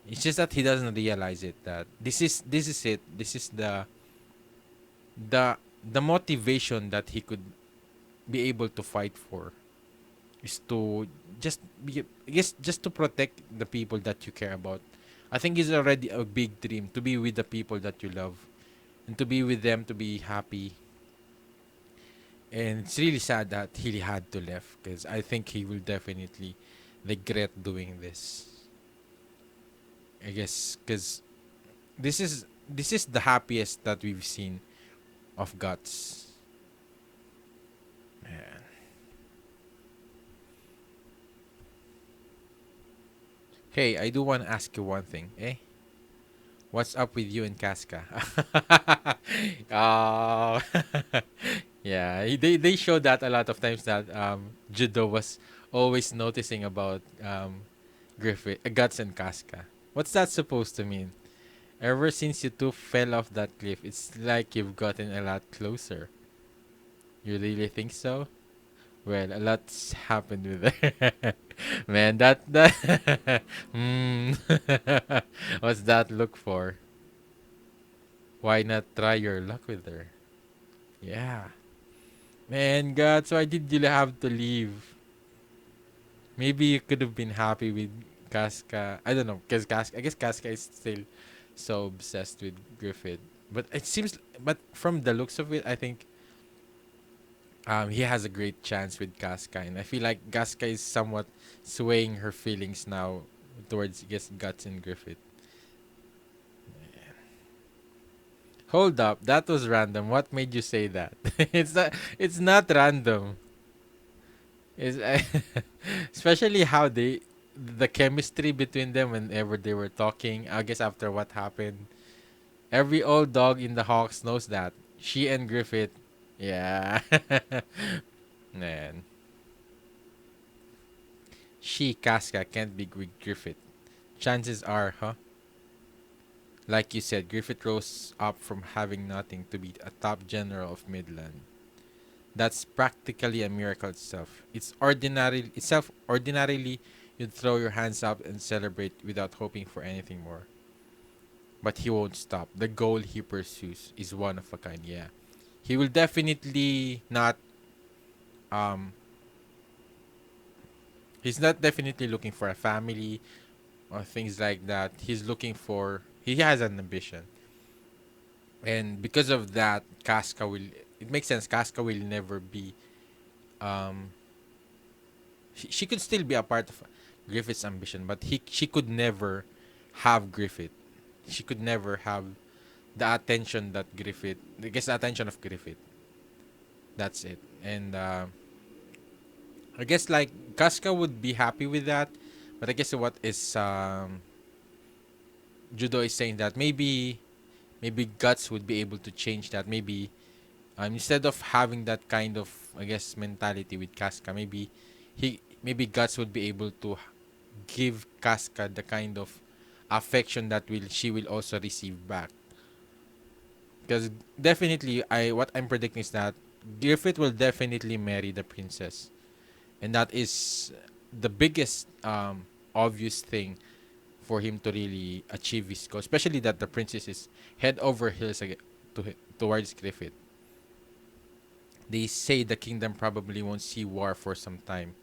It's just that he doesn't realize it. That this is it. This is the the motivation that he could be able to fight for is to just be, I guess, just to protect the people that you care about. I think it's already a big dream to be with the people that you love and to be with them, to be happy. And it's really sad that he had to left because I think he will definitely regret doing this. I guess because this is the happiest that we've seen of Guts. Man. Hey, I do want to ask you one thing, eh? What's up with you and Casca? Oh, yeah. They show that a lot of times that Judo was always noticing about Griffith, Guts and Casca. What's that supposed to mean? Ever since you two fell off that cliff, it's like you've gotten a lot closer. You really think so? Well, a lot's happened with her. Man, that hmm. What's that look for? Why not try your luck with her? Yeah. Man, God, so why did you have to leave? Maybe you could have been happy with Casca. I don't know, because Casca, I guess Casca is still so obsessed with Griffith. But it seems, but from the looks of it, I think he has a great chance with Casca. And I feel like Casca is somewhat swaying her feelings now towards, I guess, Guts and Griffith. Hold up, that was random. What made you say that? It's not random. It's especially how the chemistry between them whenever they were talking. I guess after what happened, every old dog in the Hawks knows that. She and Griffith, yeah. Man, she Casca can't be Griffith. Chances are, huh? Like you said, Griffith rose up from having nothing to be a top general of Midland. That's practically a miracle itself. Ordinarily you'd throw your hands up and celebrate without hoping for anything more. But he won't stop. The goal he pursues is one of a kind, yeah. He will definitely not um he's not definitely looking for a family or things like that. He has an ambition. And because of that, Casca will it makes sense. Casca will never be um she could still be a part of Griffith's ambition, but she could never have Griffith. She could never have the attention that Griffith, I guess the attention of Griffith. That's it. And I guess like Casca would be happy with that, but I guess what is Judo is saying that maybe Guts would be able to change that. Maybe instead of having that kind of, I guess, mentality with Casca, maybe Guts would be able to give Casca the kind of affection that will she will also receive back. Because definitely, I what I'm predicting is that Griffith will definitely marry the princess, and that is the biggest obvious thing for him to really achieve his goal. Especially that the princess is head over heels towards Griffith. They say the kingdom probably won't see war for some time.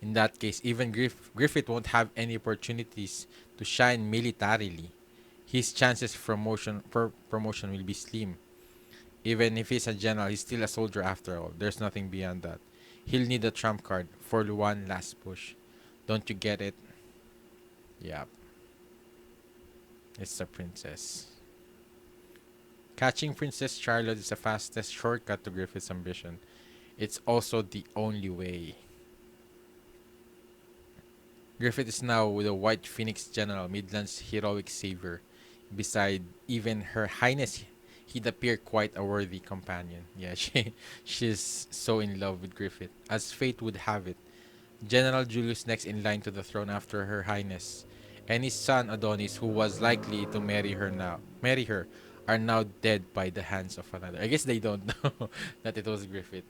In that case, even Griffith won't have any opportunities to shine militarily. His chances for promotion will be slim. Even if he's a general, he's still a soldier after all. There's nothing beyond that. He'll need a trump card for one last push. Don't you get it? Yeah, it's the princess. Catching Princess Charlotte is the fastest shortcut to Griffith's ambition. It's also the only way. Griffith is now the White Phoenix General, Midland's heroic savior. Beside even Her Highness, he'd appear quite a worthy companion. Yeah, she's so in love with Griffith. As fate would have it, General Julius next in line to the throne after Her Highness, and his son Adonis, who was likely to marry her, are now dead by the hands of another. I guess they don't know that it was Griffith,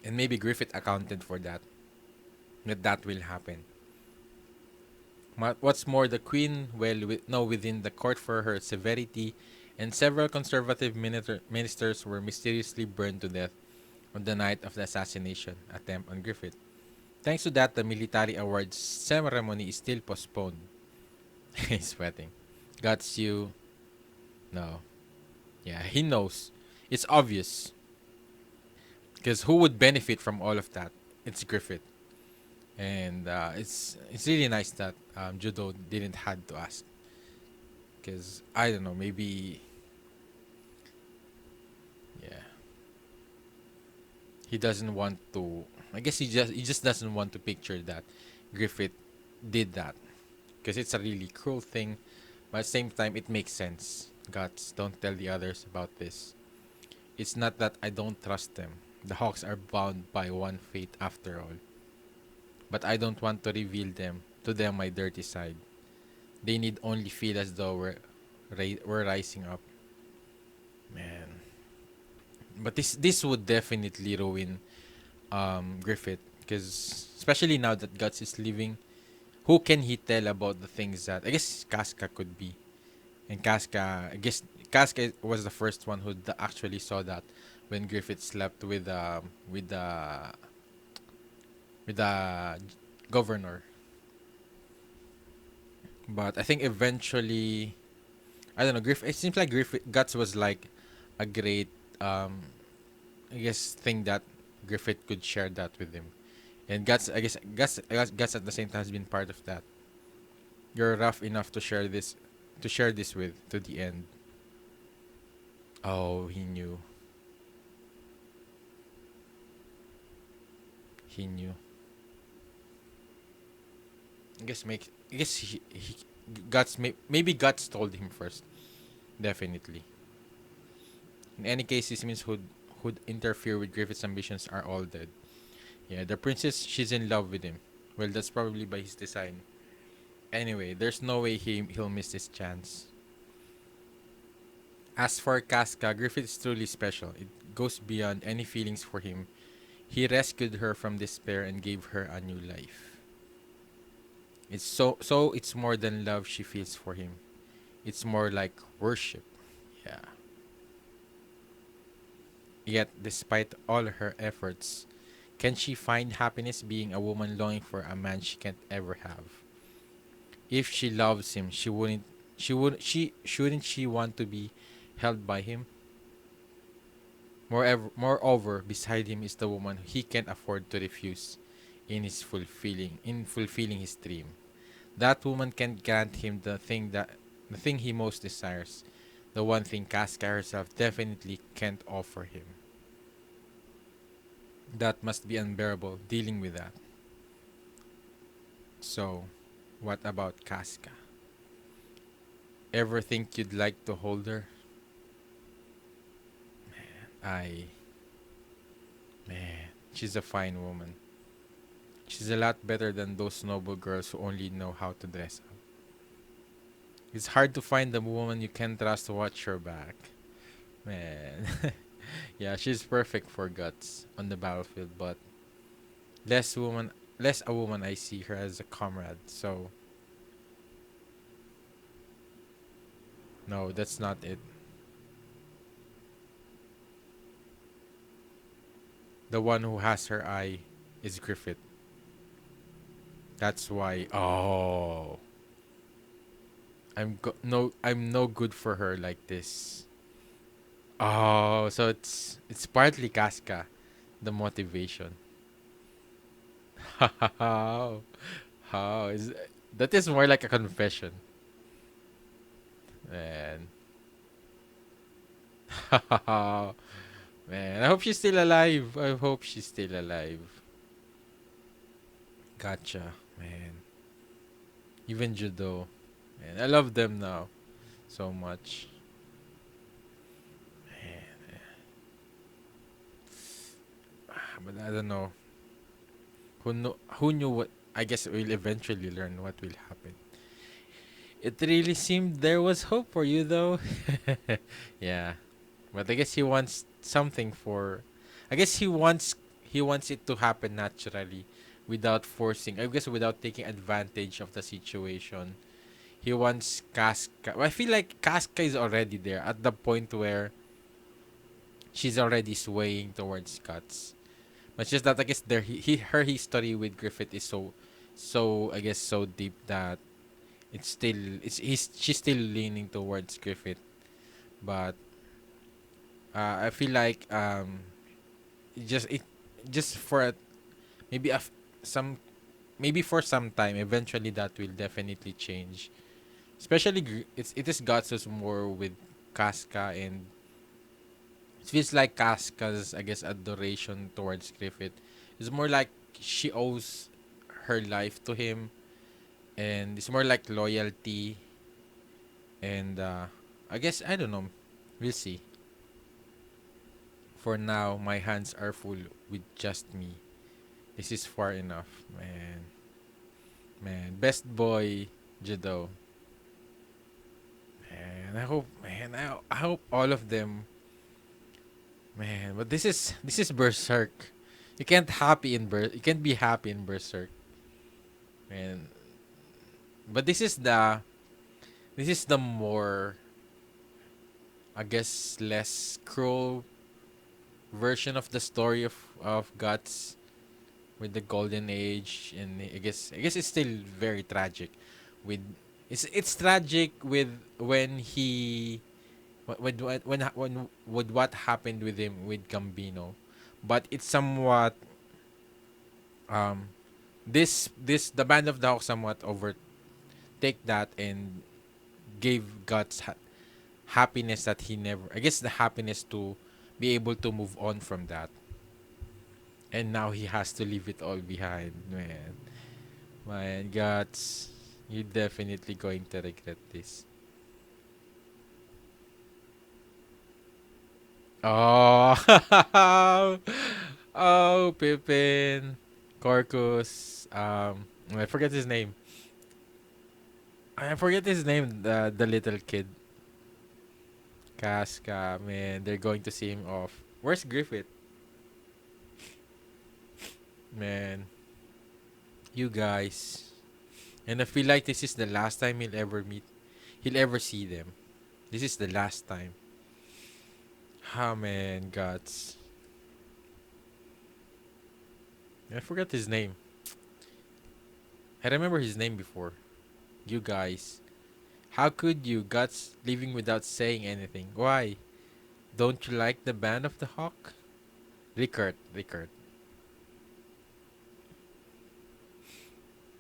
and maybe Griffith accounted for that. That will happen. What's more, the Queen, now within the court for her severity, and several conservative ministers were mysteriously burned to death on the night of the assassination attempt on Griffith. Thanks to that, the military awards ceremony is still postponed. He's sweating. Got you. No. Yeah, he knows. It's obvious. Because who would benefit from all of that? It's Griffith. And it's really nice that Judo didn't had to ask. Because, I don't know, maybe... Yeah. He doesn't want to... I guess he just doesn't want to picture that Griffith did that. Because it's a really cruel thing. But at the same time, it makes sense. Guts, don't tell the others about this. It's not that I don't trust them. The Hawks are bound by one fate after all. But I don't want to reveal to them my dirty side. They need only feel as though we're rising up. Man. But this would definitely ruin Griffith. Because especially now that Guts is leaving, who can he tell about the things that... I guess Casca could be. And I guess Casca was the first one who actually saw that when Griffith slept with the governor. But I think eventually, I don't know. Griffith. It seems like Griffith Guts was like a great, I guess, thing that Griffith could share that with him. And Guts at the same time has been part of that. You're rough enough to share this with to the end. Oh, he knew. He knew. I guess he maybe Guts told him first. Definitely. In any case, this means who'd interfere with Griffith's ambitions are all dead. Yeah, the princess, she's in love with him. Well, that's probably by his design. Anyway, there's no way he'll miss this chance. As for Casca, Griffith is truly special. It goes beyond any feelings for him. He rescued her from despair and gave her a new life. It's more than love she feels for him. It's more like worship. Yeah. Yet, despite all her efforts, can she find happiness being a woman longing for a man she can't ever have? If she loves him, shouldn't she want to be held by him? Moreover, beside him is the woman he can't afford to refuse in fulfilling his dream. That woman can grant him the thing he most desires, the one thing Casca herself definitely can't offer him. That must be unbearable dealing with that. So, what about Casca? Ever think you'd like to hold her? I Man, she's a fine woman. She's a lot better than those noble girls who only know how to dress up. It's hard to find a woman you can trust to watch your back. Man. Yeah, she's perfect for Guts on the battlefield, but less woman less a woman I see her as a comrade. So no, that's not it. The one who has her eye is Griffith. That's why. Oh, I'm no good for her like this. Oh, so it's partly Casca, the motivation. How? How is that is more like a confession. Man. Man, I hope she's still alive. I hope she's still alive. Gotcha, man. Even judo. Man, I love them now so much. Man, but I don't know. Who knew what I guess we'll eventually learn what will happen. It really seemed there was hope for you though. Yeah. But I guess he wants something for I guess he wants it to happen naturally without forcing. I guess without taking advantage of the situation. He wants Casca. I feel like Casca is already there at the point where she's already swaying towards Guts. But it's just that I guess her history with Griffith is so I guess so deep that she's still leaning towards Griffith. But I feel like it just for maybe some maybe for some time eventually that will definitely change. Especially it is Guts more with Casca, and it feels like Casca's I guess adoration towards Griffith is more like she owes her life to him, and it's more like loyalty. And I guess I don't know, we'll see. For now my hands are full with just me. This is far enough, man. Man, best boy judo. Man, I hope all of them. Man, but this is Berserk. You can't be happy in Berserk. Man. But this is the more I guess less cruel version of the story of Guts with the golden age, and I guess it's still very tragic with it's tragic with when he with what happened with him with Gambino, but it's somewhat um this the band of the Hawk somewhat overtake that and gave Guts happiness that he never I guess the happiness to be able to move on from that, and now he has to leave it all behind. Man, Guts, you're definitely going to regret this. Oh, oh, Pippin, Corcus. I forget his name. I forget his name. The little kid, Casca. Man, they're going to see him off. Where's Griffith? Man, you guys. And I feel like this is the last time he'll ever see them. This is the last time. Ah, man, Guts. I forgot his name. I remember his name before. You guys. How could you, Guts, leaving without saying anything? Why? Don't you like the band of the Hawk? Rickert.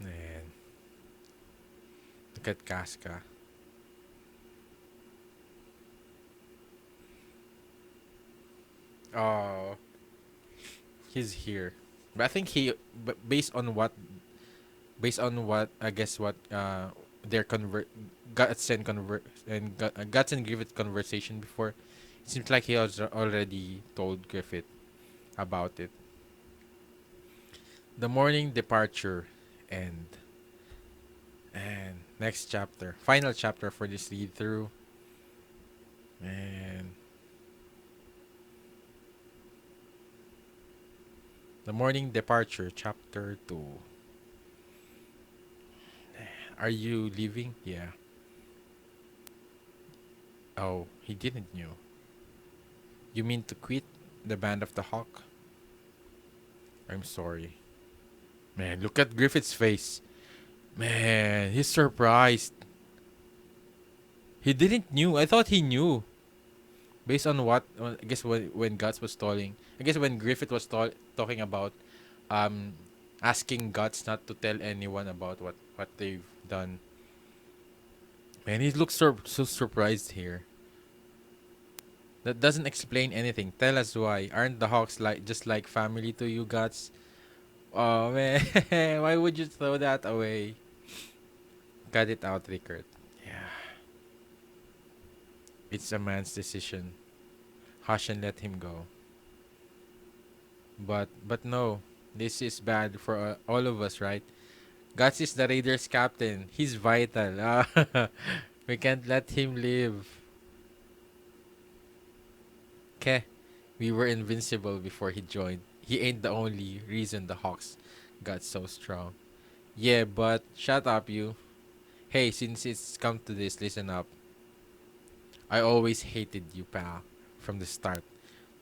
Man, look at Casca. Oh, he's here. But I think but based on what I guess what their Guts and Griffith conversation before, it seems like he has already told Griffith about it. The morning departure end. And next chapter, final chapter for this read through. And the morning departure, chapter 2. Are you leaving? Yeah. Oh, he didn't know. You mean to quit the band of the Hawk? I'm sorry. Man, look at Griffith's face. Man, he's surprised. He didn't knew. I thought he knew. Based on what I guess when Guts was stalling, I guess when Griffith was talking about um asking Guts not to tell anyone about what they've done. Man, he looks so surprised here. That doesn't explain anything. Tell us why. Aren't the Hawks like just like family to you, Guts? Oh man, why would you throw that away? Cut it out, Rickert. Yeah, it's a man's decision. Hush and let him go. But no, this is bad for all of us, right? Guts is the Raiders captain. He's vital. We can't let him live. Ke, we were invincible before he joined. He ain't the only reason the Hawks got so strong. Yeah, but shut up, you. Hey, since it's come to this, listen up. I always hated you, pal, from the start.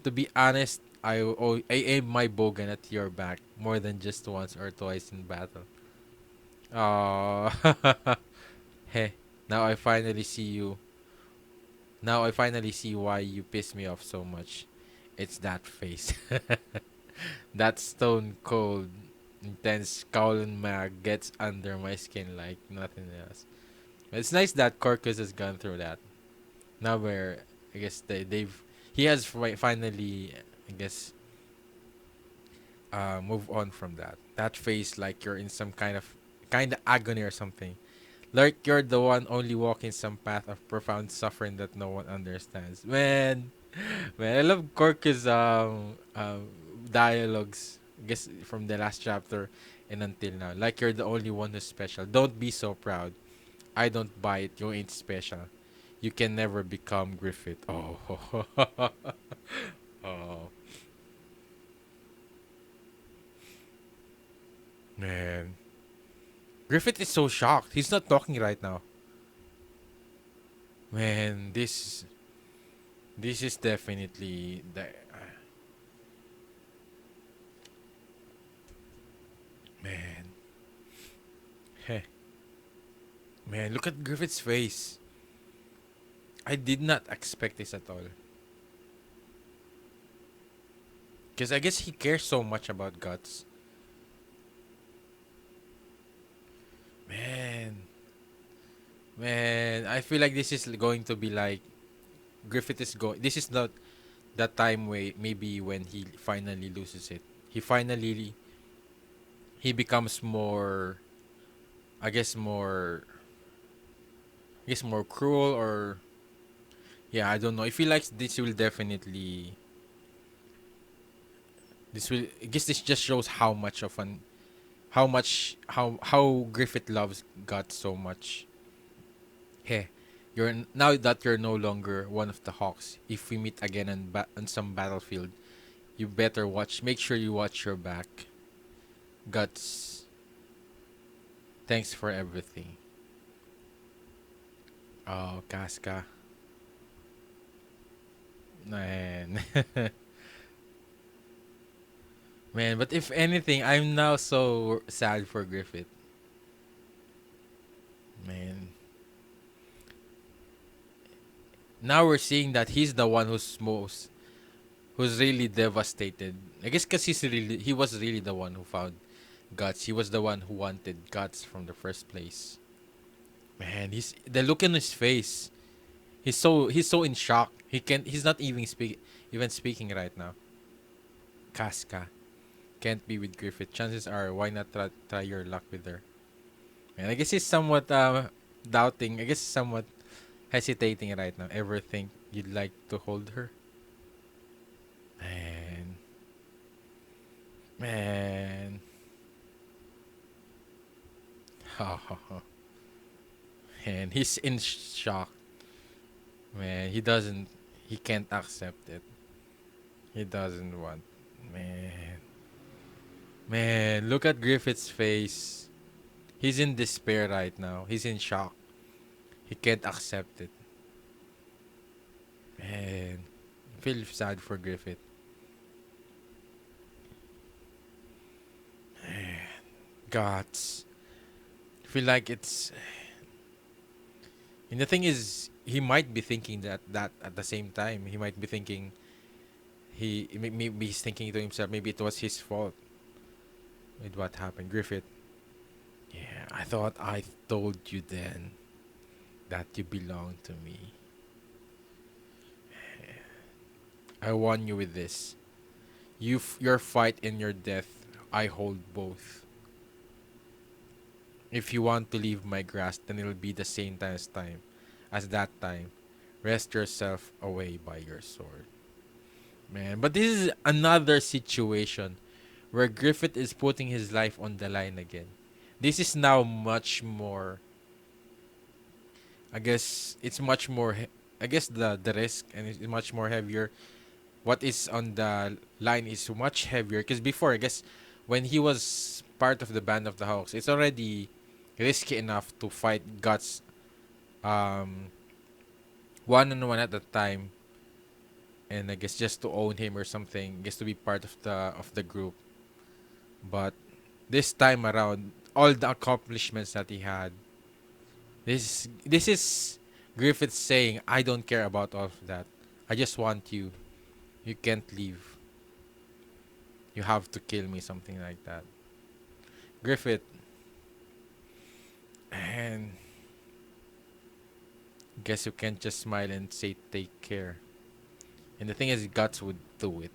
To be honest, I aimed my bowgun at your back more than just once or twice in battle. Oh, hey, now I finally see you. Now I finally see why you piss me off so much. It's that face. That stone cold, intense Kowloon mag gets under my skin like nothing else. It's nice that Corcus has gone through that. Now where I guess they've he has finally I guess move on from that. That face like you're in some kind of agony or something. Like you're the one only walking some path of profound suffering that no one understands. Man, I love Corcus dialogues. I guess from the last chapter and until now. Like you're the only one who's special. Don't be so proud. I don't buy it. You ain't special. You can never become Griffith. Oh, oh, man. Griffith is so shocked. He's not talking right now. Man, this is definitely the man. Heh. Man, look at Griffith's face. I did not expect this at all. Because I guess he cares so much about Guts. Man. Man, I feel like this is going to be like Griffith is going. This is not that time way maybe when he finally loses it. He becomes more I guess more more cruel or yeah, I don't know. I feel like this will definitely this will I guess this just shows how much of an how Griffith loves God so much. Hey, now that you're no longer one of the Hawks. If we meet again on some battlefield, you better watch. Make sure you watch your back. Guts, thanks for everything. Oh, Casca, man, man. But if anything, I'm now so sad for Griffith, man. Now we're seeing that he's the one who's really devastated. I guess because he was really the one who found Guts. He was the one who wanted Guts from the first place. Man, he's the look in his face. He's so in shock. He's not even speaking right now. Casca can't be with Griffith. Chances are why not try your luck with her. And I guess he's somewhat doubting. I guess somewhat hesitating right now. Ever think you'd like to hold her? Man. Man. And he's in shock. Man, he can't accept it. He doesn't want. Man. Man, look at Griffith's face. He's in despair right now. He's in shock. He can't accept it. Man. I feel sad for Griffith. Man. Guts. I feel like it's And the thing is, he might be thinking that at the same time. He might be thinking maybe he's thinking to himself, maybe it was his fault with what happened. Griffith, yeah, I thought I told you then that you belong to me. I won you with this. Your fight and your death, I hold both. If you want to leave my grasp, then it'll be the same time as that time. Rest yourself away by your sword. Man, but this is another situation where Griffith is putting his life on the line again. This is now much more. I guess it's much more. I guess the risk and it's much more heavier. What is on the line is much heavier because before, I guess, when he was part of the band of the Hawks, it's already risky enough to fight Guts um one on one at the time, and I guess just to own him or something, just to be part of the group. But this time around, all the accomplishments that he had, this is Griffith saying, "I don't care about all of that. I just want you. You can't leave. You have to kill me," something like that. Griffith, and guess you can't just smile and say take care. And the thing is, Guts would do it.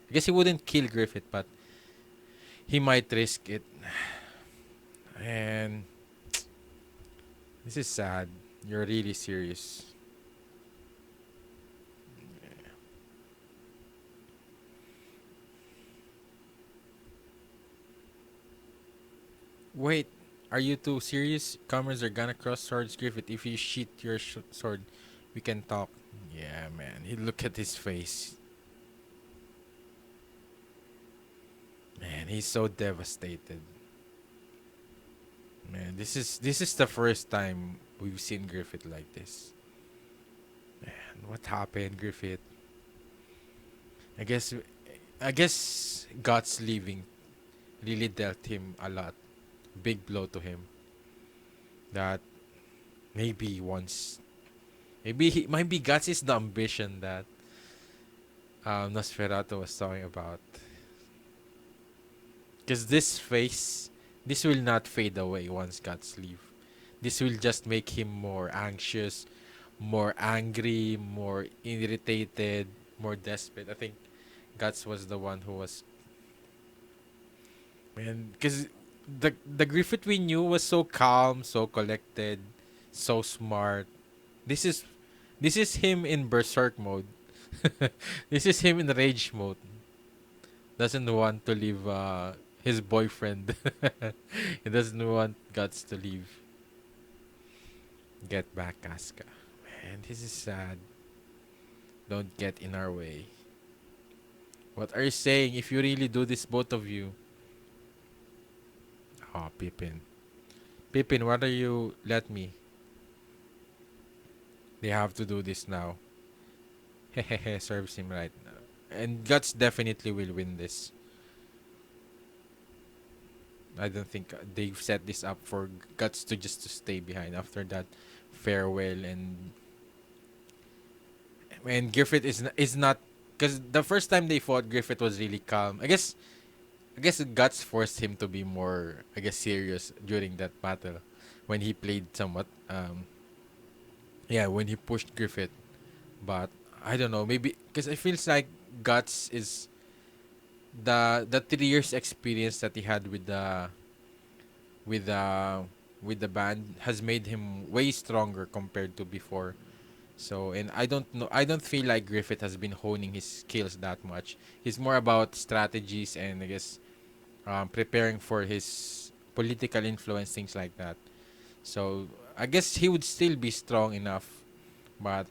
I guess he wouldn't kill Griffith, but he might risk it. And this is sad. You're really serious. Wait, are you too serious? Comrades are gonna cross swords, Griffith. If you sheath your sword, we can talk. Yeah, man. You look at his face. Man, he's so devastated. Man, this is the first time we've seen Griffith like this. Man, what happened, Griffith? I guess I guess God's leaving really dealt him a lot. Big blow to him. That maybe once maybe Guts is the ambition that Nosferatu was talking about. Because this will not fade away once Guts leave. This will just make him more anxious, more angry, more irritated, more desperate. I think Guts was the one who was, man, because the Griffith we knew was so calm, so collected, so smart. This is this is him in Berserk mode. This is him in rage mode. Doesn't want to leave his boyfriend. He doesn't want Guts to leave. Get back, Casca. Man, this is sad. Don't get in our way. What are you saying? If you really do this, both of you. Oh, Pippin. Pippin, what are you? Let me. They have to do this now. Hehehe, serves him right. And Guts definitely will win this. I don't think they've set this up for Guts to just to stay behind after that farewell. And Griffith is not, because the first time they fought, Griffith was really calm. I guess Guts forced him to be more, I guess, serious during that battle when he played somewhat yeah, when he pushed Griffith. But I don't know, maybe because it feels like Guts is the 3 years experience that he had with the with the band has made him way stronger compared to before. So, and I don't know, I don't feel like Griffith has been honing his skills that much. He's more about strategies and, I guess, preparing for his political influence, things like that. So I guess he would still be strong enough, but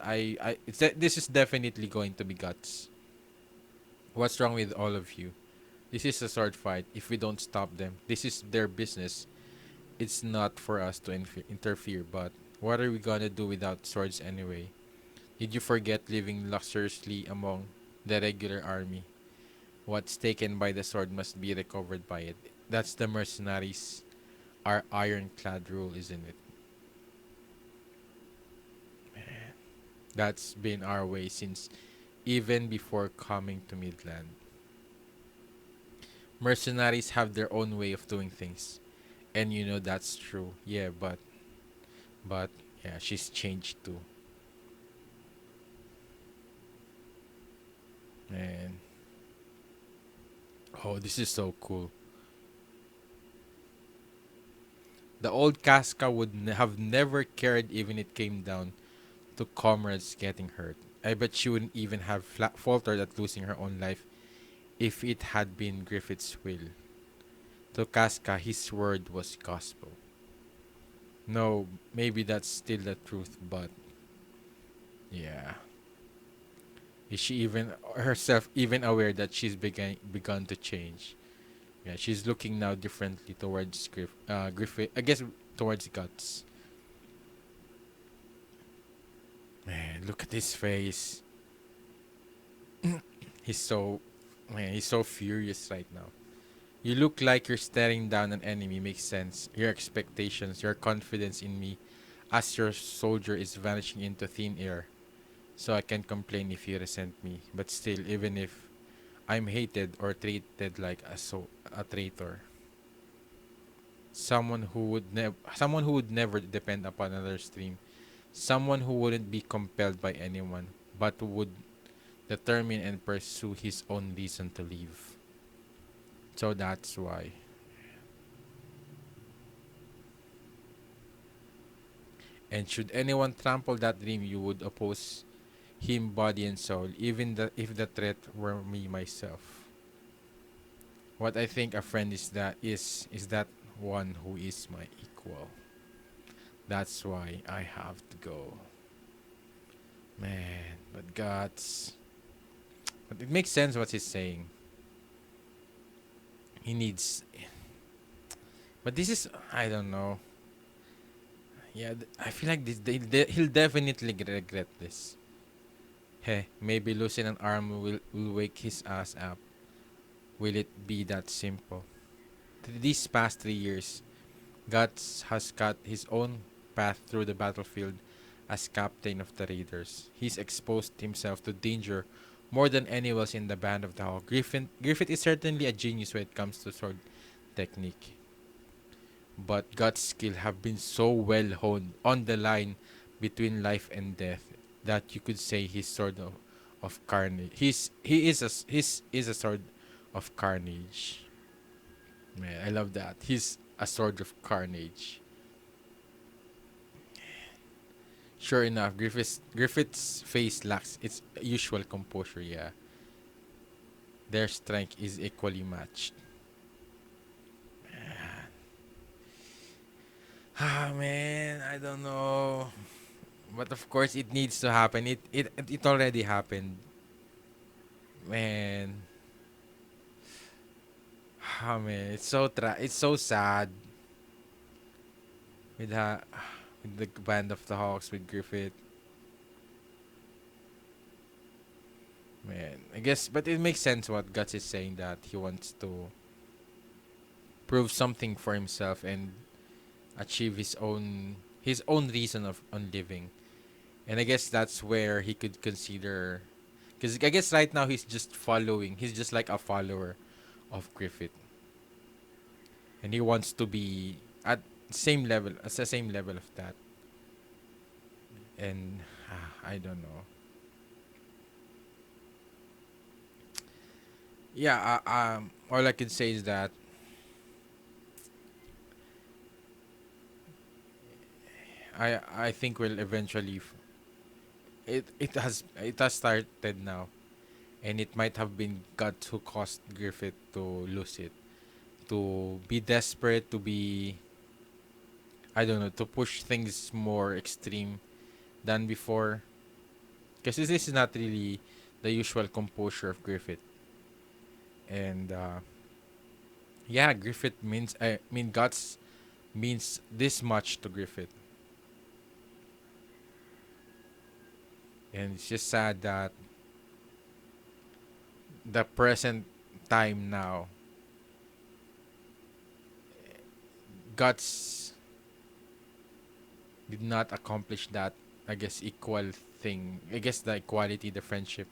this is definitely going to be Guts. What's wrong with all of you? This is a sword fight. If we don't stop them, this is their business. It's not for us to interfere. But what are we gonna do without swords anyway? Did you forget living luxuriously among the regular army? What's taken by the sword must be recovered by it. That's the mercenaries. Our ironclad rule, isn't it? That's been our way since even before coming to Midland. Mercenaries have their own way of doing things. And you know that's true. Yeah, but yeah, she's changed too. And oh, this is so cool. The old Casca would have never cared even it came down to comrades getting hurt. I bet she wouldn't even have faltered at losing her own life if it had been Griffith's will. To Casca, his word was gospel. No, maybe that's still the truth, but yeah. Is she even herself even aware that she's begun to change? Yeah, she's looking now differently towards Griffith. I guess towards Guts. Man, look at his face. He's so he's so furious right now. You look like you're staring down an enemy. Makes sense. Your expectations, your confidence in me, as your soldier is vanishing into thin air. So I can't complain if you resent me. But still, even if I'm hated or treated like a traitor, someone who would never depend upon another stream, someone who wouldn't be compelled by anyone, but would determine and pursue his own reason to live. So that's why. And should anyone trample that dream, you would oppose him body and soul, even if the threat were me myself. What I think a friend is that one who is my equal. That's why I have to go. Man, but Guts. But it makes sense what he's saying. He needs. But this is. I don't know. Yeah, I feel like he'll definitely regret this. Hey, maybe losing an arm will wake his ass up. Will it be that simple? These past 3 years, Guts has cut his own path through the battlefield as captain of the Raiders. He's exposed himself to danger more than anyone else in the band of the Hawk. Griffith is certainly a genius when it comes to sword technique, but Guts' skill have been so well honed on the line between life and death that you could say he's sort of carnage. He is a sword of carnage. Man, I love that. He's a sword of carnage. Sure enough, Griffith's face lacks its usual composure. Yeah, their strength is equally matched. Ah man, I don't know. But of course, it needs to happen. It already happened. Man, ah man, it's so sad with with the band of the Hawks with Griffith. Man, I guess, but it makes sense what Guts is saying that he wants to prove something for himself and achieve his own reason of on living. And I guess that's where he could consider, because I guess right now he's just following. He's just like a follower of Griffith, and he wants to be at the same level of that. And I don't know. Yeah, all I can say is that I think we'll eventually it has started now, and it might have been God who caused Griffith to lose it, to be desperate, to be, I don't know, to push things more extreme than before. Because this is not really the usual composure of Griffith, and yeah, Griffith means I mean Guts means this much to Griffith, and it's just sad that the present time now, Guts did not accomplish that I guess, equal thing. I guess the equality, the friendship,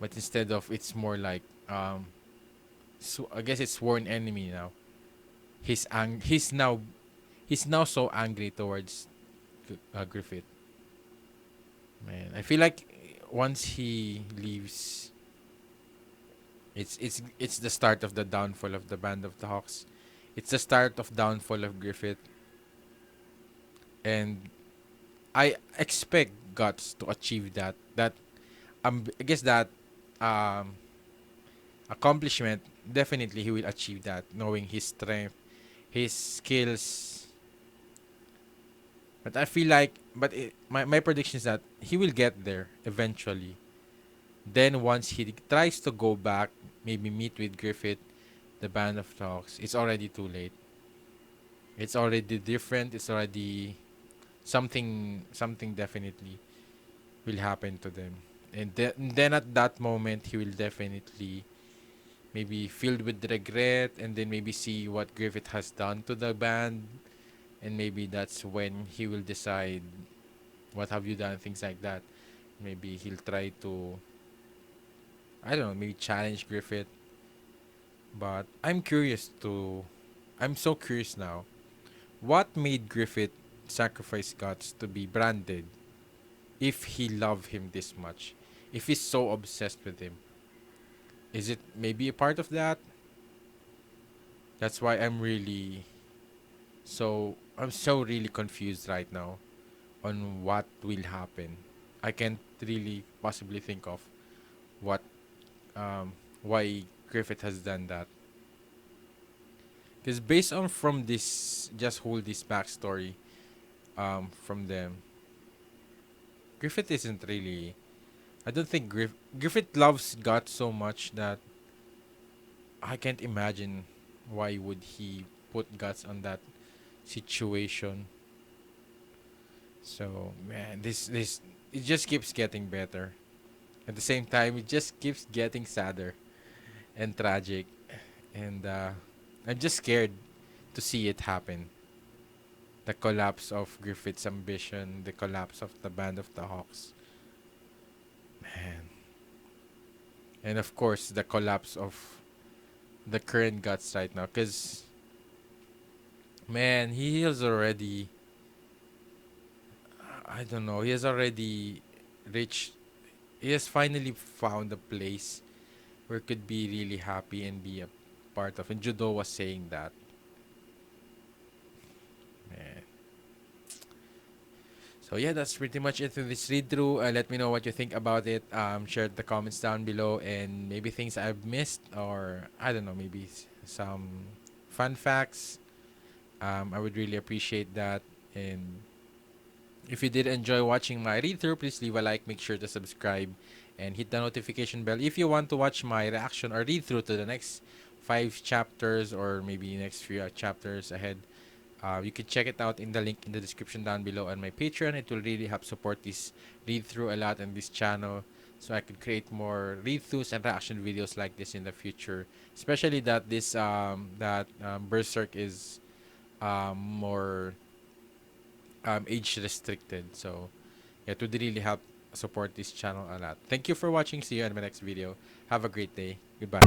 but instead of, it's more like, so I guess it's sworn enemy now. He's now so angry towards Griffith. Man, I feel like once he leaves, it's the start of the downfall of the Band of the Hawks. It's the start of downfall of Griffith, and I expect Guts to achieve that. I guess that um accomplishment, definitely he will achieve that, knowing his strength, his skills. But I feel like, my prediction is that he will get there eventually. Then once he tries to go back, maybe meet with Griffith, the Band of Talks, it's already too late. It's already different. It's already something definitely will happen to them. And then at that moment, he will definitely maybe filled with regret, and then maybe see what Griffith has done to the band, and maybe that's when he will decide, what have you done, things like that. Maybe he'll try to, I don't know, maybe challenge Griffith. But I'm so curious now. What made Griffith sacrifice Guts to be branded if he loved him this much? If he's so obsessed with him? Is it maybe a part of that? That's why I'm so really confused right now on what will happen. I can't really possibly think of what why Griffith has done that. Because based on from this, just hold this backstory from them, Griffith isn't really. I don't think Griffith loves God so much that I can't imagine why would he put Guts on that situation. So man, this it just keeps getting better. At the same time, it just keeps getting sadder and tragic, and I'm just scared to see it happen. The collapse of Griffith's ambition, the collapse of the Band of the Hawks, man, and of course the collapse of the current Guts right now. Cause man, he has already, I don't know, he has already reached. He has finally found a place where he could be really happy and be a part of. And Judo was saying that, man. So yeah, that's pretty much it for this read through. Let me know what you think about it. Share the comments down below, and maybe things I've missed, or I don't know, maybe some fun facts. I would really appreciate that. And if you did enjoy watching my read through, please leave a like, make sure to subscribe, and hit the notification bell if you want to watch my reaction or read through to the next 5 chapters, or maybe next few chapters ahead. You can check it out in the link in the description down below on my Patreon. It will really help support this read through a lot and this channel, so I could create more read throughs and reaction videos like this in the future. Especially that Berserk is more age restricted. So yeah, it would really help support this channel a lot. Thank you for watching. See you in my next video. Have a great day. Goodbye.